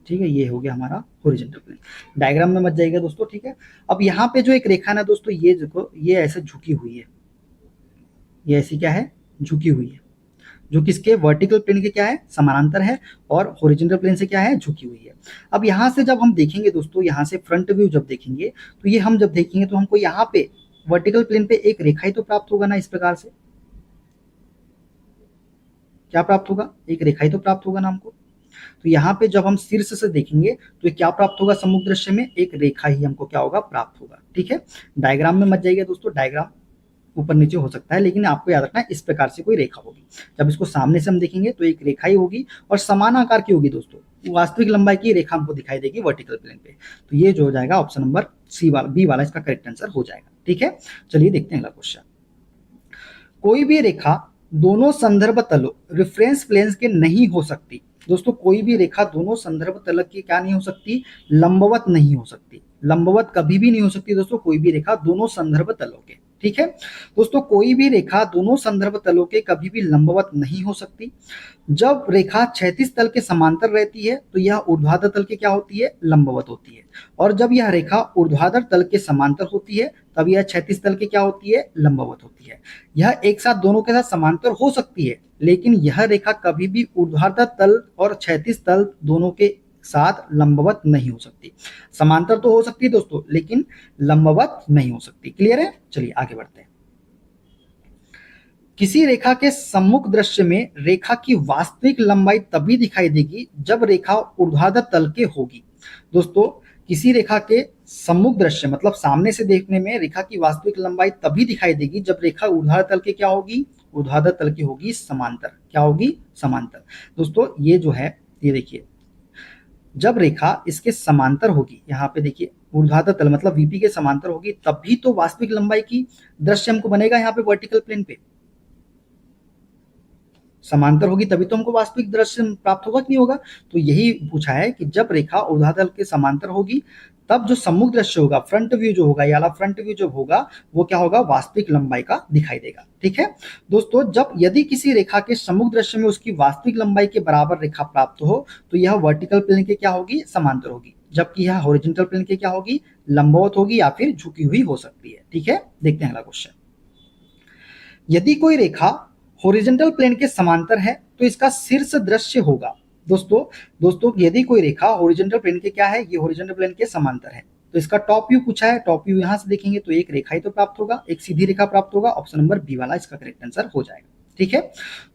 ठीक है, ये हो गया हमारा हॉरिजॉन्टल प्लेन। डायग्राम में मत जाइएगा दोस्तों। ठीक है, अब यहाँ पे जो एक रेखा ना दोस्तों, ये देखो, ये ऐसे झुकी हुई है, ये ऐसी क्या है, झुकी हुई है, जो किसके वर्टिकल प्लेन के क्या है, समानांतर है, और हॉरिजॉन्टल प्लेन से क्या है, झुकी हुई है। अब यहाँ से जब हम देखेंगे दोस्तों, यहाँ से फ्रंट व्यू जब देखेंगे, तो ये हम जब देखेंगे तो हमको यहाँ पे वर्टिकल प्लेन पे एक रेखा ही तो प्राप्त होगा ना, इस प्रकार से क्या प्राप्त होगा, एक रेखा ही तो प्राप्त होगा ना हमको। तो यहाँ पे जब हम शीर्ष से देखेंगे तो क्या प्राप्त होगा, सम्मुख दृश्य में एक रेखा ही हमको क्या होगा, प्राप्त होगा। ठीक है, डायग्राम में मत जाइएगा दोस्तों, डायग्राम ऊपर नीचे हो सकता है, लेकिन आपको याद रखना है इस प्रकार से कोई रेखा होगी। जब इसको सामने से हम देखेंगे तो एक रेखा ही होगी, और समान आकार की होगी दोस्तों, वास्तविक लंबाई की रेखा हमको दिखाई देगी वर्टिकल प्लेन पे। तो ये जो हो जाएगा ऑप्शन नंबर सी वाला, बी वाला इसका करेक्ट आंसर हो जाएगा। ठीक है, चलिए देखते हैं अगला क्वेश्चन। कोई भी रेखा दोनों संदर्भ तलों रेफरेंस प्लेन्स के नहीं हो सकती। दोस्तों कोई भी रेखा दोनों संदर्भ तल की क्या नहीं हो सकती, लंबवत नहीं हो सकती। लंबवत कभी भी नहीं हो सकती दोस्तों, कोई भी रेखा दोनों संदर्भ तलों के। ठीक है दोस्तों, कोई भी रेखा दोनों संदर्भ तलों के कभी भी लंबवत नहीं हो सकती। जब रेखा क्षैतिज तल के समांतर रहती है तो यह ऊर्ध्वाधर तल के क्या होती है, लंबवत होती है, और जब यह रेखा ऊर्ध्वाधर तल के समांतर होती है तब यह क्षैतिज तल के क्या होती है, लंबवत होती है। यह एक साथ दोनों के साथ समांतर हो सकती है, लेकिन यह रेखा कभी भी ऊर्ध्वाधर तल और क्षैतिज तल दोनों के साथ लंबवत नहीं हो सकती। समांतर तो हो सकती है दोस्तों, लेकिन लंबवत नहीं हो सकती। क्लियर है, चलिए आगे बढ़ते हैं। किसी रेखा के सम्मुख दृश्य में रेखा की वास्तविक लंबाई तभी दिखाई देगी जब रेखा ऊर्ध्वाधर तल के होगी। दोस्तों किसी रेखा के सम्मुख दृश्य मतलब सामने से देखने में रेखा की वास्तविक लंबाई तभी दिखाई देगी जब रेखा ऊर्ध्वाधर तल के क्या होगी, ऊर्ध्वाधर तल की होगी समांतर। क्या होगी, समांतर। दोस्तों ये जो है, ये देखिए, जब रेखा इसके समांतर होगी, यहाँ पे देखिए ऊर्ध्वाधर तल मतलब वीपी के समांतर होगी, तभी तो वास्तविक लंबाई की दृश्य हमको बनेगा। यहाँ पे वर्टिकल प्लेन पे समांतर होगी तभी तो हमको वास्तविक दृश्य प्राप्त होगा कि नहीं होगा। तो यही पूछा है कि जब रेखा ऊर्ध्वाधर के समांतर होगी तब जो सम्मुख दृश्य होगा, फ्रंट व्यू जो होगा, या फ्रंट व्यू जो होगा वो क्या होगा, वास्तविक लंबाई का दिखाई देगा। ठीक है दोस्तों, जब यदि किसी रेखा के सम्मुख दृश्य में उसकी वास्तविक लंबाई के बराबर रेखा प्राप्त हो तो यह वर्टिकल प्लेन के क्या होगी, समांतर होगी, जबकि यह हॉरिजॉन्टल प्लेन के क्या होगी, लंबवत होगी या फिर झुकी हुई हो सकती है। ठीक है, देखते हैं अगला क्वेश्चन। यदि कोई रेखा हॉरिजॉन्टल प्लेन के समांतर है तो इसका शीर्ष दृश्य होगा। दोस्तों यदि कोई रेखा हॉरिजॉन्टल प्लेन के क्या है, ये हॉरिजॉन्टल प्लेन के समांतर है, तो तो इसका टॉप व्यू पूछा है, टॉप व्यू यहाँ से देखेंगे तो एक रेखा ही तो प्राप्त होगा, एक सीधी रेखा प्राप्त होगा। ऑप्शन नंबर बी वाला इसका करेक्ट आंसर हो जाएगा। ठीक है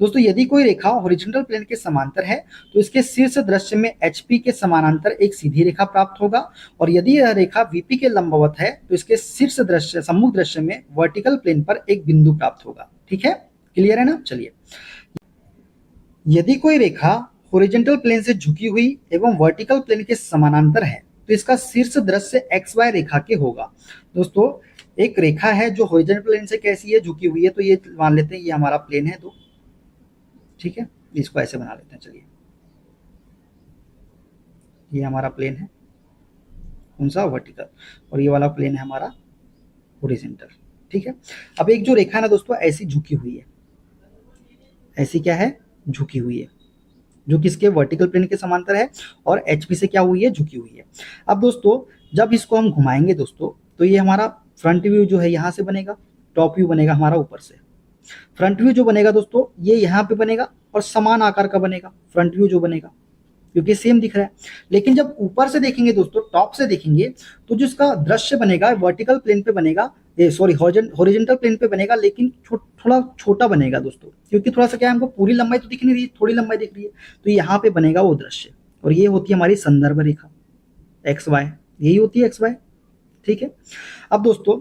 दोस्तों, यदि कोई रेखा हॉरिजॉन्टल प्लेन के समांतर है तो इसके शीर्ष दृश्य में एचपी के समानांतर एक सीधी रेखा प्राप्त होगा, और यदि यह रेखा वीपी के लंबवत है तो इसके शीर्ष दृश्य सम्मुख दृश्य में वर्टिकल प्लेन पर एक बिंदु प्राप्त होगा। ठीक है, क्लियर है ना। चलिए, यदि कोई रेखा हॉरिजॉन्टल प्लेन से झुकी हुई एवं वर्टिकल प्लेन के समानांतर है तो इसका शीर्ष दृश्य एक्स वाई रेखा के होगा। दोस्तों, एक रेखा है जो हॉरिजॉन्टल प्लेन से कैसी है, झुकी हुई है, तो ये मान लेते हैं ये हमारा प्लेन है दो। ठीक है, इसको ऐसे बना लेते हैं। चलिए, ये हमारा प्लेन है कौन सा, वर्टिकल, और ये वाला प्लेन है हमारा हॉरिजॉन्टल। ठीक है, अब एक जो रेखा है ना दोस्तों ऐसी झुकी हुई है, ऐसी क्या है, झुकी हुई है, जो किसके वर्टिकल प्लेन के समांतर है और एचपी से क्या हुई है, झुकी हुई है। अब दोस्तों जब इसको हम घुमाएंगे दोस्तों तो ये हमारा फ्रंट व्यू जो है यहाँ से बनेगा, टॉप व्यू बनेगा हमारा ऊपर से। फ्रंट व्यू जो बनेगा दोस्तों ये यहाँ पे बनेगा और समान आकार का बनेगा फ्रंट व्यू जो बनेगा, क्योंकि सेम दिख रहा है। लेकिन जब ऊपर से देखेंगे दोस्तों, टॉप से देखेंगे तो जो इसका दृश्य बनेगा वर्टिकल प्लेन पे बनेगा, सॉरी हॉरिजॉन्टल प्लेन पे बनेगा, लेकिन थोड़ा छोटा बनेगा दोस्तों, क्योंकि थोड़ा सा क्या है, हमको पूरी लंबाई तो दिख नहीं रही, थोड़ी लंबाई दिख रही है, तो यहाँ पे बनेगा वो दृश्य। और ये होती है हमारी संदर्भ रेखा एक्स वाई, यही होती है एक्स वाई। ठीक है, अब दोस्तों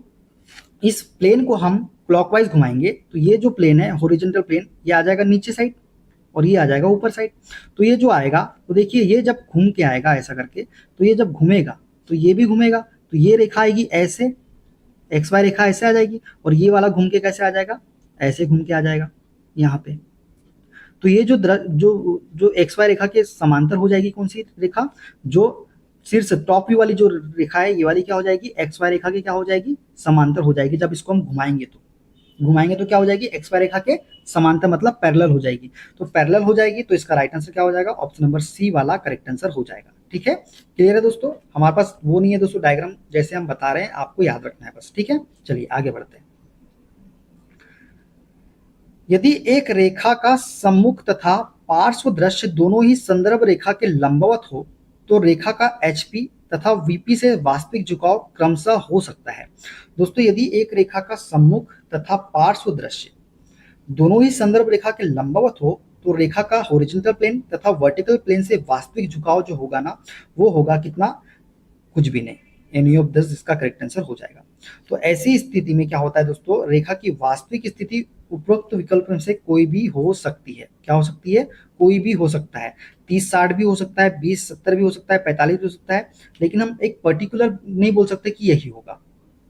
इस प्लेन को हम क्लॉकवाइज घुमाएंगे तो ये जो प्लेन है हॉरिजॉन्टल प्लेन, ये आ जाएगा नीचे साइड और ये आ जाएगा ऊपर साइड। तो ये जो आएगा तो देखिए ये जब घूम के आएगा ऐसा करके, तो ये जब घूमेगा तो ये भी घूमेगा, तो ये रेखा आएगी ऐसे, एक्स वाई रेखा ऐसे आ जाएगी, और ये वाला घूम के कैसे आ जाएगा, ऐसे घूम के आ जाएगा यहाँ पे। तो ये जो जो जो एक्स वाई रेखा के समांतर हो जाएगी कौन सी रेखा, जो शीर्ष टॉप व्यू वाली जो रेखा है ये वाली क्या हो जाएगी, एक्स वाई रेखा की क्या हो जाएगी, समांतर हो जाएगी। जब इसको हम घुमाएंगे तो क्या हो जाएगी, एक्स वाई रेखा के समांतर मतलब पैरेलल हो जाएगी। तो पैरेलल हो जाएगी तो इसका राइट आंसर क्या हो जाएगा, ऑप्शन नंबर सी वाला करेक्ट आंसर हो जाएगा। ठीक है, क्लियर है दोस्तों। हमारे पास वो नहीं है दोस्तों डायग्राम, जैसे हम बता रहे हैं आपको याद रखना है बस। ठीक है, चलिए आगे बढ़ते हैं। यदि एक रेखा का सम्मुख तथा पार्श्व दृश्य दोनों ही संदर्भ रेखा के लंबवत हो तो रेखा का एचपी तथा वीपी से वास्तविक झुकाव क्रमशः हो सकता है। दोस्तों, यदि एक रेखा का सम्मुख तथा पार्श्व दृश्य दोनों ही संदर्भ रेखा के लंबवत हो तो रेखा का हॉरिजॉन्टल प्लेन तथा वर्टिकल प्लेन से वास्तविक झुकाव जो होगा ना, वो होगा कितना, कुछ भी नहीं, एनी ऑफ दिस इसका करेक्ट आंसर हो जाएगा। तो ऐसी स्थिति में क्या होता है दोस्तों, रेखा की वास्तविक स्थिति उपरोक्त विकल्प में से कोई भी हो सकती है। क्या हो सकती है, कोई भी हो सकता है। 30-60 भी हो सकता है, 20-70 भी हो सकता है, 45 भी हो सकता है, लेकिन हम एक पर्टिकुलर नहीं बोल सकते कि यही होगा।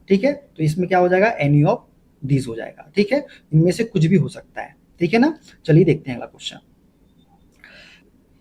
ठीक है, तो इसमें क्या हो जाएगा, एनी ऑफ दीज हो जाएगा। ठीक है, इनमें से कुछ भी हो सकता है। ठीक है ना, चलिए देखते हैं अगला क्वेश्चन।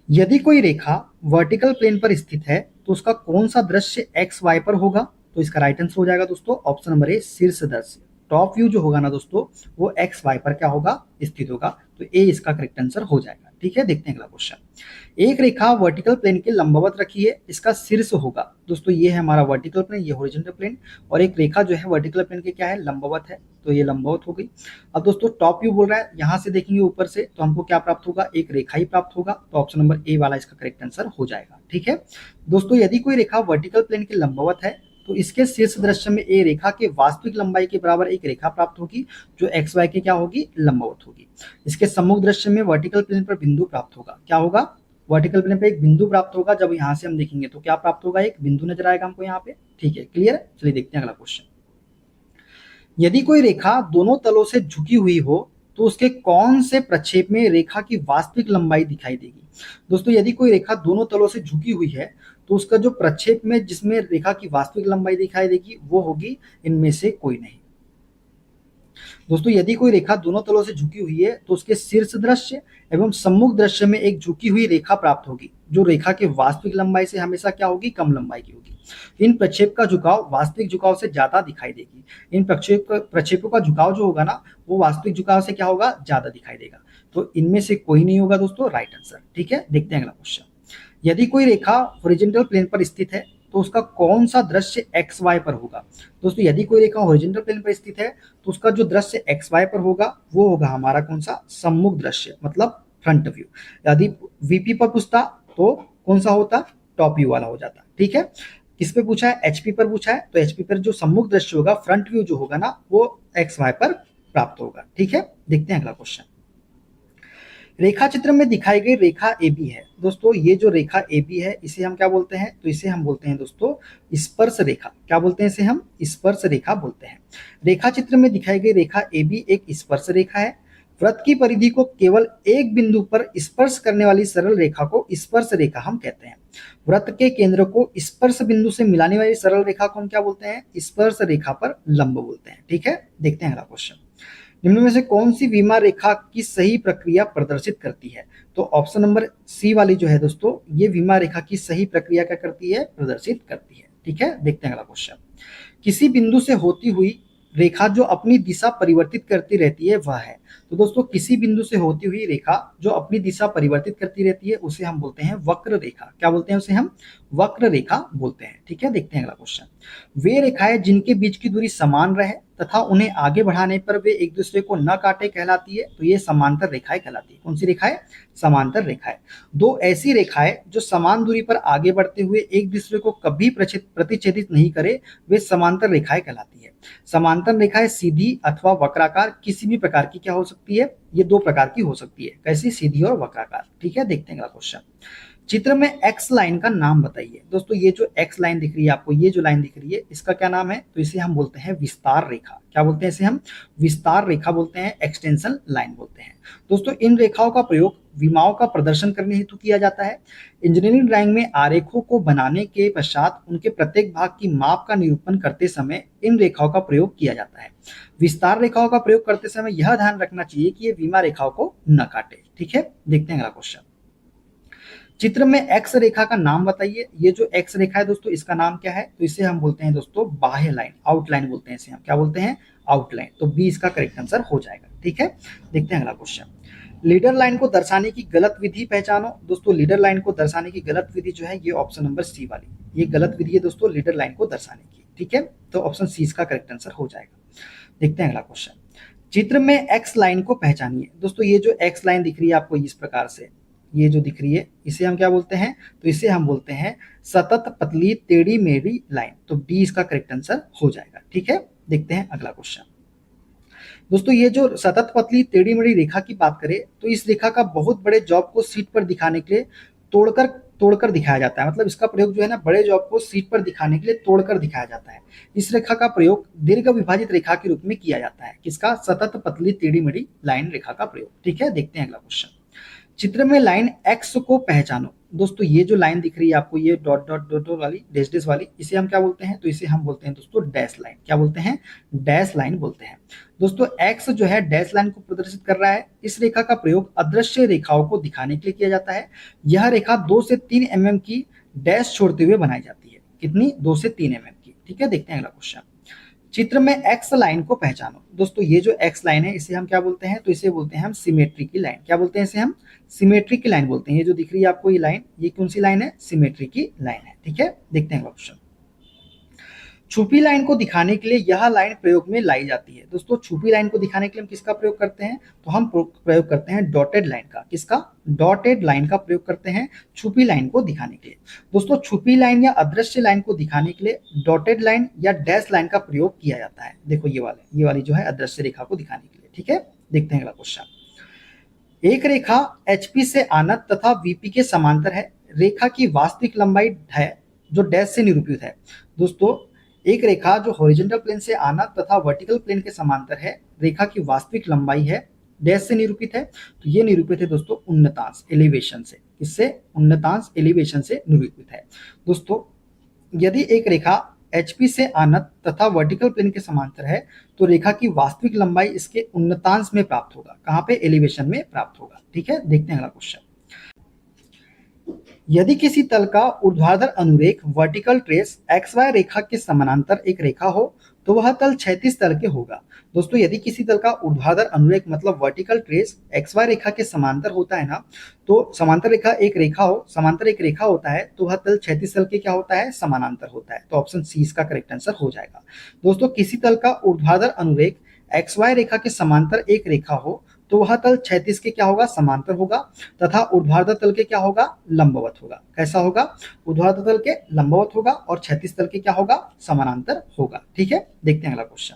यदि कोई रेखा वर्टिकल प्लेन पर स्थित है तो उसका कौन सा दृश्य एक्स वाई पर होगा, तो इसका राइट आंसर हो जाएगा दोस्तों ऑप्शन नंबर ए, शीर्ष दृश्य। टॉप व्यू जो होगा ना दोस्तों वो एक्स वाई पर क्या होगा, स्थित होगा, तो ए इसका करेक्ट आंसर हो जाएगा। ठीक है, देखते हैं अगला क्वेश्चन। एक रेखा वर्टिकल प्लेन के लंबवत रखी है, इसका शीर्ष होगा। दोस्तों ये है हमारा वर्टिकल प्लेन, ये हॉरिजॉन्टल प्लेन, और एक रेखा जो है वर्टिकल प्लेन के क्या है, लंबवत है, तो ये लंबवत हो गई। अब दोस्तों टॉप व्यू बोल रहा है, यहाँ से देखेंगे ऊपर से तो हमको क्या प्राप्त होगा, एक रेखा ही प्राप्त होगा, तो ऑप्शन नंबर ए वाला इसका करेक्ट आंसर हो जाएगा। ठीक है दोस्तों, यदि कोई रेखा वर्टिकल प्लेन के लंबवत है तो इसके शीर्ष दृश्य में ए रेखा के वास्तविक लंबाई के बराबर एक रेखा प्राप्त होगी जो एक्स वाई के क्या होगी, लंबवत होगी। इसके सम्मुख दृश्य में वर्टिकल प्लेन पर बिंदु प्राप्त होगा। क्या होगा, वर्टिकल प्लेन पे एक बिंदु प्राप्त होगा। जब यहाँ से हम देखेंगे तो क्या प्राप्त होगा, एक बिंदु नजर आएगा हमको यहाँ पे। ठीक है, क्लियर है, चलिए देखते हैं अगला क्वेश्चन। यदि कोई रेखा दोनों तलों से झुकी हुई हो तो उसके कौन से प्रक्षेप में रेखा की वास्तविक लंबाई दिखाई देगी। दोस्तों यदि कोई रेखा दोनों तलों से झुकी हुई है तो उसका जो प्रक्षेप में जिसमें रेखा की वास्तविक लंबाई दिखाई देगी वो होगी इनमें से कोई नहीं। दोस्तों यदि कोई रेखा दोनों तलों से झुकी हुई है तो उसके शीर्ष दृश्य एवं सम्मुख दृश्य में एक झुकी हुई रेखा प्राप्त होगी जो रेखा के वास्तविक लंबाई से हमेशा क्या होगी, कम लंबाई की होगी। इन प्रक्षेप का झुकाव वास्तविक झुकाव से ज्यादा दिखाई देगी। इन प्रक्षेपों का झुकाव जो होगा ना वो वास्तविक झुकाव से क्या होगा, ज्यादा दिखाई देगा। तो इनमें से कोई नहीं होगा दोस्तों राइट आंसर। ठीक है, देखते हैं अगला क्वेश्चन। यदि कोई रेखा हॉरिजॉन्टल प्लेन पर स्थित है तो उसका कौन सा दृश्य एक्स वाई पर होगा। दोस्तों यदि कोई रेखा हॉरिजॉन्टल प्लेन पर स्थित है तो उसका जो दृश्य एक्स वाई पर होगा वो होगा हमारा कौन सा, सम्मुख दृश्य, मतलब फ्रंट व्यू। यदि वीपी पर पूछता तो कौन सा होता, टॉप व्यू वाला हो जाता। ठीक है, किस पे पूछा है, एचपी पर पूछा है, तो एचपी पर जो सम्मुख दृश्य होगा, फ्रंट व्यू जो होगा ना, वो एक्स वाई पर प्राप्त होगा। ठीक है, देखते हैं अगला क्वेश्चन। रेखा चित्र में दिखाई गई रेखा ए बी है। दोस्तों ये जो रेखा ए बी है इसे हम क्या बोलते हैं, तो इसे हम बोलते हैं दोस्तों स्पर्श रेखा। क्या बोलते हैं इसे हम, स्पर्श रेखा बोलते हैं। रेखा चित्र में दिखाई गई रेखा ए बी एक स्पर्श रेखा है। वृत्त की परिधि को केवल एक बिंदु पर स्पर्श करने वाली सरल रेखा को स्पर्श रेखा हम कहते हैं। वृत्त के केंद्र को स्पर्श बिंदु से मिलाने वाली सरल रेखा को हम क्या बोलते हैं, स्पर्श रेखा पर लंब बोलते हैं। ठीक है, देखते हैं अगला क्वेश्चन। निम्न में से कौन सी विमा रेखा की सही प्रक्रिया प्रदर्शित करती है, तो ऑप्शन नंबर सी वाली जो है दोस्तों, ये विमा रेखा की सही प्रक्रिया क्या करती है, प्रदर्शित करती है। ठीक है, देखते हैं अगला क्वेश्चन। किसी बिंदु से होती हुई रेखा जो अपनी दिशा परिवर्तित करती रहती है वह है। तो दोस्तों किसी बिंदु से होती हुई रेखा जो अपनी दिशा परिवर्तित करती रहती है उसे हम बोलते हैं वक्र रेखा। क्या बोलते हैं उसे हम, वक्र रेखा बोलते हैं। ठीक है, देखते हैं अगला क्वेश्चन। वे रेखाएं जिनके बीच की दूरी समान रहे तथा उन्हें आगे बढ़ाने पर वे एक दूसरे को न काटे कहलाती है, तो ये समांतर रेखाएं कहलाती है। कौन सी रेखाएं, समांतर रेखाएं। दो ऐसी रेखाएं जो समान दूरी पर आगे बढ़ते हुए एक दूसरे को कभी प्रतिच्छेदित नहीं करे, वे समांतर रेखाएं कहलाती है। समांतर रेखाएं सीधी अथवा वक्राकार किसी भी प्रकार की क्या हो सकती है, ये दो प्रकार की हो सकती है। कैसी, सीधी और वक्राकार। ठीक है, देखते हैं अगला क्वेश्चन। चित्र में एक्स लाइन का नाम बताइए। दोस्तों ये जो एक्स लाइन दिख रही है आपको, ये जो लाइन दिख रही है इसका क्या नाम है, तो इसे हम बोलते हैं विस्तार रेखा। क्या बोलते हैं इसे हम, विस्तार रेखा बोलते हैं, एक्सटेंशन लाइन बोलते हैं। दोस्तों इन रेखाओं का प्रयोग विमाओं का प्रदर्शन करने हेतु किया जाता है। इंजीनियरिंग ड्राइंग में आरेखों को बनाने के पश्चात उनके प्रत्येक भाग की माप का निरूपण करते समय इन रेखाओं का प्रयोग किया जाता है। विस्तार रेखाओं का प्रयोग करते समय यह ध्यान रखना चाहिए कि ये विमा रेखाओं को न काटे। ठीक है, देखते हैं अगला क्वेश्चन। चित्र में एक्स रेखा का नाम बताइए। ये जो एक्स रेखा है दोस्तों, इसका नाम क्या है, तो इसे हम बोलते हैं दोस्तों बाह्य लाइन, आउटलाइन बोलते हैं इसे हम। क्या बोलते हैं, आउटलाइन। तो बी इसका करेक्ट आंसर हो जाएगा। ठीक है, देखते हैं अगला क्वेश्चन। लीडर लाइन को दर्शाने की गलत विधि पहचानो। दोस्तों लीडर लाइन को दर्शाने की गलत विधि जो है ये ऑप्शन नंबर सी वाली, ये गलत विधि है दोस्तों लीडर लाइन को दर्शाने की। ठीक है, तो ऑप्शन सी इसका करेक्ट आंसर हो जाएगा। देखते हैं अगला क्वेश्चन। चित्र में एक्स लाइन को पहचानिए। दोस्तों ये जो एक्स लाइन दिख रही है आपको इस प्रकार से, ये जो दिख रही है इसे हम क्या बोलते हैं, तो इसे हम बोलते हैं सतत पतली टेढ़ी मेढ़ी लाइन। तो डी इसका करेक्ट आंसर हो जाएगा। ठीक है, देखते हैं अगला क्वेश्चन। दोस्तों ये जो सतत पतली टेढ़ी मेढ़ी रेखा की बात करें तो इस रेखा का बहुत बड़े जॉब को सीट पर दिखाने के लिए तोड़कर तोड़कर दिखाया जाता है। मतलब इसका प्रयोग जो है ना, बड़े जॉब को सीट पर दिखाने के लिए तोड़कर दिखाया जाता है। इस रेखा का प्रयोग दीर्घ विभाजित रेखा के रूप में किया जाता है। किसका, सतत पतली टेढ़ी मेढ़ी लाइन रेखा का प्रयोग। ठीक है, देखते हैं अगला क्वेश्चन। चित्र में लाइन एक्स को पहचानो। दोस्तों ये जो लाइन दिख रही है आपको, ये डॉट डॉट डॉट वाली, डैश डैश वाली, इसे हम क्या बोलते हैं, तो इसे हम बोलते हैं दोस्तों डैश लाइन। क्या बोलते हैं, डैश लाइन बोलते हैं। दोस्तों एक्स जो है डैश लाइन को प्रदर्शित कर रहा है। इस रेखा का प्रयोग अदृश्य रेखाओं को दिखाने के लिए किया जाता है। यह रेखा 2 से 3 mm की डैश छोड़ते हुए बनाई जाती है। कितनी, 2 से 3 mm की। ठीक है, देखते हैं अगला क्वेश्चन। चित्र में एक्स लाइन को पहचानो। दोस्तों ये जो एक्स लाइन है इसे हम क्या बोलते हैं, तो इसे बोलते हैं हम सिमेट्री की लाइन। क्या बोलते हैं इसे हम, सिमेट्री की लाइन बोलते हैं। ये जो दिख रही है आपको ये लाइन, ये कौन सी लाइन है, सिमेट्री की लाइन है। ठीक है, देखते हैं क्वेश्चन। छुपी लाइन को दिखाने के लिए यह लाइन प्रयोग में लाई जाती है। दोस्तों छुपी लाइन को दिखाने के लिए हम किसका प्रयोग करते हैं, तो हम प्रयोग करते हैं डॉटेड लाइन का। किसका, डॉटेड लाइन का प्रयोग करते हैं छुपी लाइन को दिखाने के लिए। दोस्तों छुपी लाइन या अदृश्य लाइन को दिखाने के लिए डॉटेड लाइन या डैश लाइन का प्रयोग किया जाता है। देखो ये वाली जो है अदृश्य रेखा को दिखाने के लिए। ठीक है, देखते हैं अगला क्वेश्चन। एक रेखा HP से आनत तथा VP के समांतर है। रेखा की वास्तविक लंबाई है जो डैश से निरूपित है। दोस्तों एक रेखा जो हॉरिजॉन्टल प्लेन से आनत तथा वर्टिकल प्लेन के समांतर है, रेखा की वास्तविक लंबाई है, डैश से निरूपित है। तो ये निरूपित है दोस्तों उन्नतांश, एलिवेशन से। इससे उन्नतांश, एलिवेशन से निरूपित है। दोस्तों यदि एक रेखा HP से आनत तथा वर्टिकल प्लेन के समांतर है तो रेखा की वास्तविक लंबाई इसके उन्नतांश में प्राप्त होगा। कहाँ पे, एलिवेशन में प्राप्त होगा। ठीक है, देखते हैं अगला क्वेश्चन। यदि किसी तल का ऊर्ध्वाधर अनुरेख वर्टिकल ट्रेस XY रेखा के समानांतर एक रेखा हो तो वह तल क्षैतिज तल के होगा। दोस्तों यदि किसी तल का ऊर्ध्वाधर अनुरेख मतलब वर्टिकल ट्रेस XY रेखा के समांतर होता है ना, तो समांतर रेखा एक रेखा हो, समांतर एक रेखा होता है तो वह तल क्षैतिज तल के क्या होता है, समानांतर होता है। तो ऑप्शन सी इसका करेक्ट आंसर हो जाएगा। दोस्तों किसी तल का ऊर्ध्वाधर अनुरेख XY रेखा के समांतर एक रेखा हो तो वह तल क्षैतिज के क्या होगा, समांतर होगा, तथा ऊर्ध्वाधर तल के क्या होगा, लंबवत होगा। कैसा होगा, ऊर्ध्वाधर तल के लंबवत होगा और क्षैतिज तल के क्या होगा, समानांतर होगा। ठीक है, देखते हैं अगला क्वेश्चन।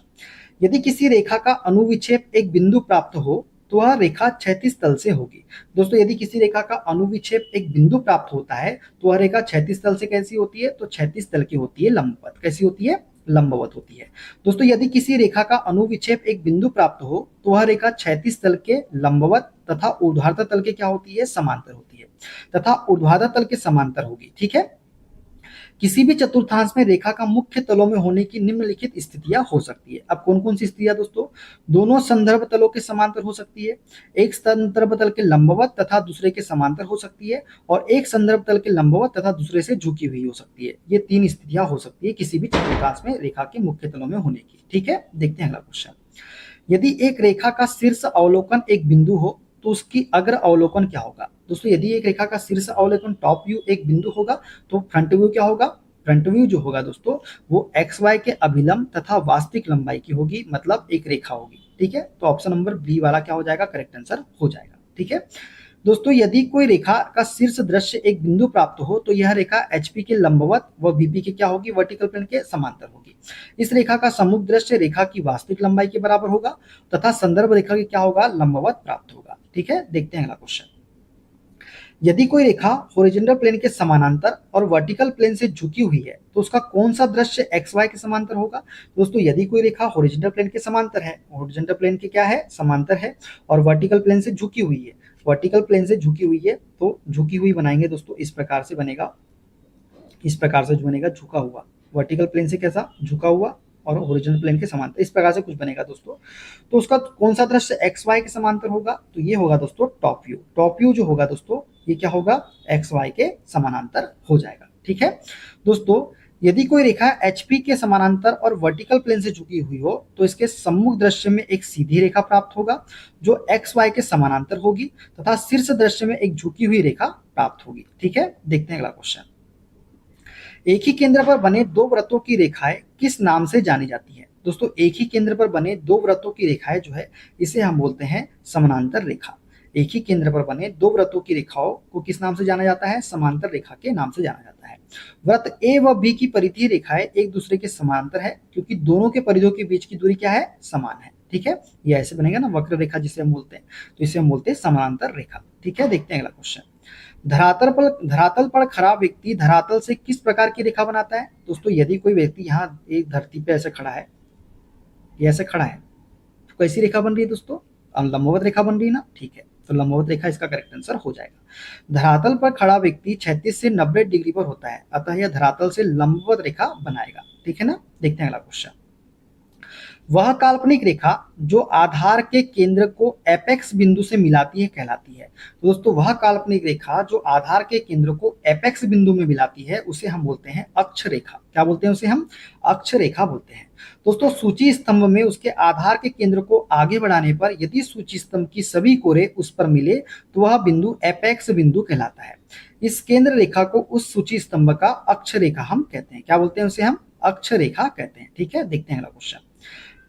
यदि किसी रेखा का अनुविक्षेप एक बिंदु प्राप्त हो तो वह रेखा क्षैतिज तल से होगी। दोस्तों यदि किसी रेखा का अनुविक्षेप एक बिंदु प्राप्त होता है तो वह रेखा क्षैतिज तल से कैसी होती है, तो क्षैतिज तल की होती है लंबवत। कैसी होती है, लंबवत होती है। दोस्तों यदि किसी रेखा का अनुविक्षेप एक बिंदु प्राप्त हो तो वह रेखा क्षैतिज तल के लंबवत तथा ऊर्ध्वाधर तल के क्या होती है, समांतर होती है, तथा ऊर्ध्वाधर तल के समांतर होगी। ठीक है, किसी भी चतुर्थांश में रेखा का मुख्य तलों में होने की निम्नलिखित स्थितियां हो सकती है। अब कौन कौन सी स्थितियां दोस्तों, दोनों संदर्भ तलों के समांतर हो सकती है, एक संदर्भ तल के लंबवत तथा दूसरे के समांतर हो सकती है, और एक संदर्भ तल के लंबवत तथा दूसरे से झुकी हुई हो सकती है। ये तीन स्थितियां हो सकती है किसी भी चतुर्थांश में रेखा के मुख्य तलों में होने की। ठीक है, देखते हैं अगला क्वेश्चन। यदि एक रेखा का शीर्ष अवलोकन एक बिंदु हो तो उसकी अग्र अवलोकन क्या होगा। दोस्तों यदि एक रेखा का शीर्ष अवलोकन टॉप व्यू एक बिंदु होगा तो फ्रंट व्यू क्या होगा, फ्रंट व्यू जो होगा दोस्तों वो एक्स वाई के अभिलंब तथा वास्तविक लंबाई की होगी, मतलब एक रेखा होगी। ठीक है, तो ऑप्शन नंबर बी वाला क्या हो जाएगा, करेक्ट आंसर हो जाएगा। ठीक है दोस्तों, यदि कोई रेखा का शीर्ष दृश्य एक बिंदु प्राप्त हो तो यह रेखा एचपी के लंबवत व बीपी के क्या होगी, वर्टिकल प्लेन के समांतर होगी। इस रेखा का सम्मुख दृश्य रेखा की वास्तविक लंबाई के बराबर होगा तथा संदर्भ रेखा के क्या होगा, लंबवत प्राप्त होगा। ठीक है, देखते हैं अगला क्वेश्चन। यदि कोई रेखा हॉरिजॉन्टल प्लेन के समानांतर और वर्टिकल प्लेन से झुकी हुई है तो उसका कौन सा दृश्य एक्स वाई के समांतर होगा। दोस्तों यदि कोई रेखा हॉरिजॉन्टल प्लेन के समांतर है, हॉरिजॉन्टल प्लेन के क्या है, समांतर है, और वर्टिकल प्लेन से झुकी हुई है, वर्टिकल प्लेन से झुकी हुई है, तो झुकी हुई बनाएंगे दोस्तों, इस प्रकार से बनेगा, इस प्रकार से जो बनेगा झुका हुआ, वर्टिकल प्लेन से कैसा, झुका हुआ, और हॉरिजॉन्टल प्लेन के समांतर, इस प्रकार से कुछ बनेगा दोस्तों। तो उसका कौन सा दृश्य एक्स वाई के समांतर होगा, तो ये होगा दोस्तों टॉप व्यू। टॉप व्यू जो होगा दोस्तों ये क्या होगा, एक्स वाई के समानांतर हो जाएगा। ठीक है दोस्तों, यदि कोई रेखा एचपी के समानांतर और वर्टिकल प्लेन से झुकी हुई हो तो इसके सम्मुख दृश्य में एक सीधी रेखा प्राप्त होगा जो एक्स वाई के समानांतर होगी तथा शीर्ष दृश्य में एक झुकी हुई रेखा प्राप्त होगी। ठीक है, देखते हैं अगला क्वेश्चन। एक ही केंद्र पर बने दो वृत्तों की रेखाएं किस नाम से जानी जाती है। दोस्तों एक ही केंद्र पर बने दो वृत्तों की रेखाएं जो है इसे हम बोलते हैं समानांतर रेखा। एक ही केंद्र पर बने दो वृत्तों की रेखाओं को किस नाम से जाना जाता है, समांतर रेखा के नाम से जाना जाता है। वृत्त ए व बी की परिधीय रेखाएं एक दूसरे के समांतर है क्योंकि दोनों के परिधियों के बीच की दूरी क्या है, समान है। ठीक है, ये ऐसे बनेगा ना वक्र रेखा जिसे हम बोलते हैं, तो इसे हम बोलते हैं समानांतर रेखा। ठीक है, देखते हैं अगला क्वेश्चन। धरातल पर खड़ा व्यक्ति धरातल से किस प्रकार की रेखा बनाता है। दोस्तों यदि कोई व्यक्ति यहाँ एक धरती पे ऐसे खड़ा है, ये ऐसे खड़ा है, तो कैसी रेखा बन रही है दोस्तों, लंबवत रेखा बन रही है ना। ठीक है, तो लंबवत रेखा इसका करेक्ट आंसर हो जाएगा। धरातल पर खड़ा व्यक्ति 36 से 90 डिग्री पर होता है, अतः यह धरातल से लंबवत रेखा बनाएगा। ठीक है ना, देखते हैं अगला क्वेश्चन। वह काल्पनिक रेखा जो आधार के केंद्र को एपेक्स बिंदु से मिलाती है कहलाती है। तो दोस्तों वह काल्पनिक रेखा जो आधार के केंद्र को एपेक्स बिंदु में मिलाती है उसे हम बोलते हैं अक्ष रेखा। क्या बोलते हैं उसे हम, अक्ष रेखा बोलते हैं। दोस्तों सूची स्तंभ में उसके आधार के केंद्र को आगे बढ़ाने पर यदि सूची स्तंभ की सभी कोरे उस पर मिले तो वह बिंदु एपेक्स बिंदु कहलाता है। इस केंद्र रेखा को उस सूची स्तंभ का अक्ष रेखा हम कहते हैं। क्या बोलते हैं उसे हम, अक्ष रेखा कहते हैं। ठीक है, देखते हैं अगला क्वेश्चन।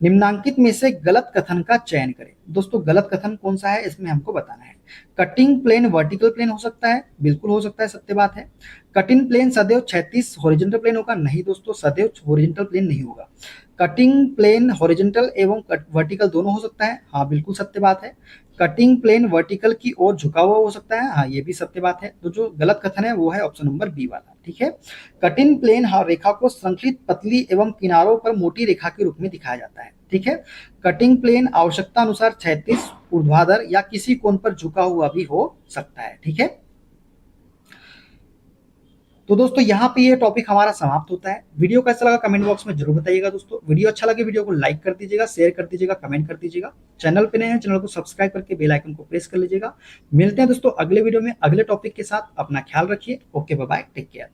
निम्नांकित में से गलत कथन का चयन करें। दोस्तों गलत कथन कौन सा है, इसमें हमको बताना है। कटिंग प्लेन वर्टिकल प्लेन हो सकता है, बिल्कुल हो सकता है, सत्य बात है। कटिंग प्लेन सदैव क्षैतिज हॉरिजॉन्टल प्लेन होगा, नहीं दोस्तों सदैव हॉरिजॉन्टल प्लेन नहीं होगा। कटिंग प्लेन हॉरिजॉन्टल एवं वर्टिकल दोनों हो सकता है, हाँ बिल्कुल सत्य बात है। कटिंग प्लेन वर्टिकल की ओर झुका हुआ हो सकता है, हाँ ये भी सत्य बात है। तो जो गलत कथन है वो है ऑप्शन नंबर बी वाला। ठीक है, कटिंग प्लेन रेखा को श्रृंखलित पतली एवं किनारों पर मोटी रेखा के रूप में दिखाया जाता है। ठीक है, कटिंग प्लेन आवश्यकता अनुसार क्षैतिज, ऊर्ध्वाधर या किसी कोण पर झुका हुआ भी हो सकता है। ठीक है, तो दोस्तों यहाँ पे ये टॉपिक हमारा समाप्त होता है। वीडियो कैसा लगा कमेंट बॉक्स में जरूर बताइएगा दोस्तों। वीडियो अच्छा लगे वीडियो को लाइक कर दीजिएगा, शेयर कर दीजिएगा, कमेंट कर दीजिएगा। चैनल पे नए हैं चैनल को सब्सक्राइब करके बेल आइकन को प्रेस कर लीजिएगा। मिलते हैं दोस्तों अगले वीडियो में अगले टॉपिक के साथ। अपना ख्याल रखिए। Okay bye bye, take care.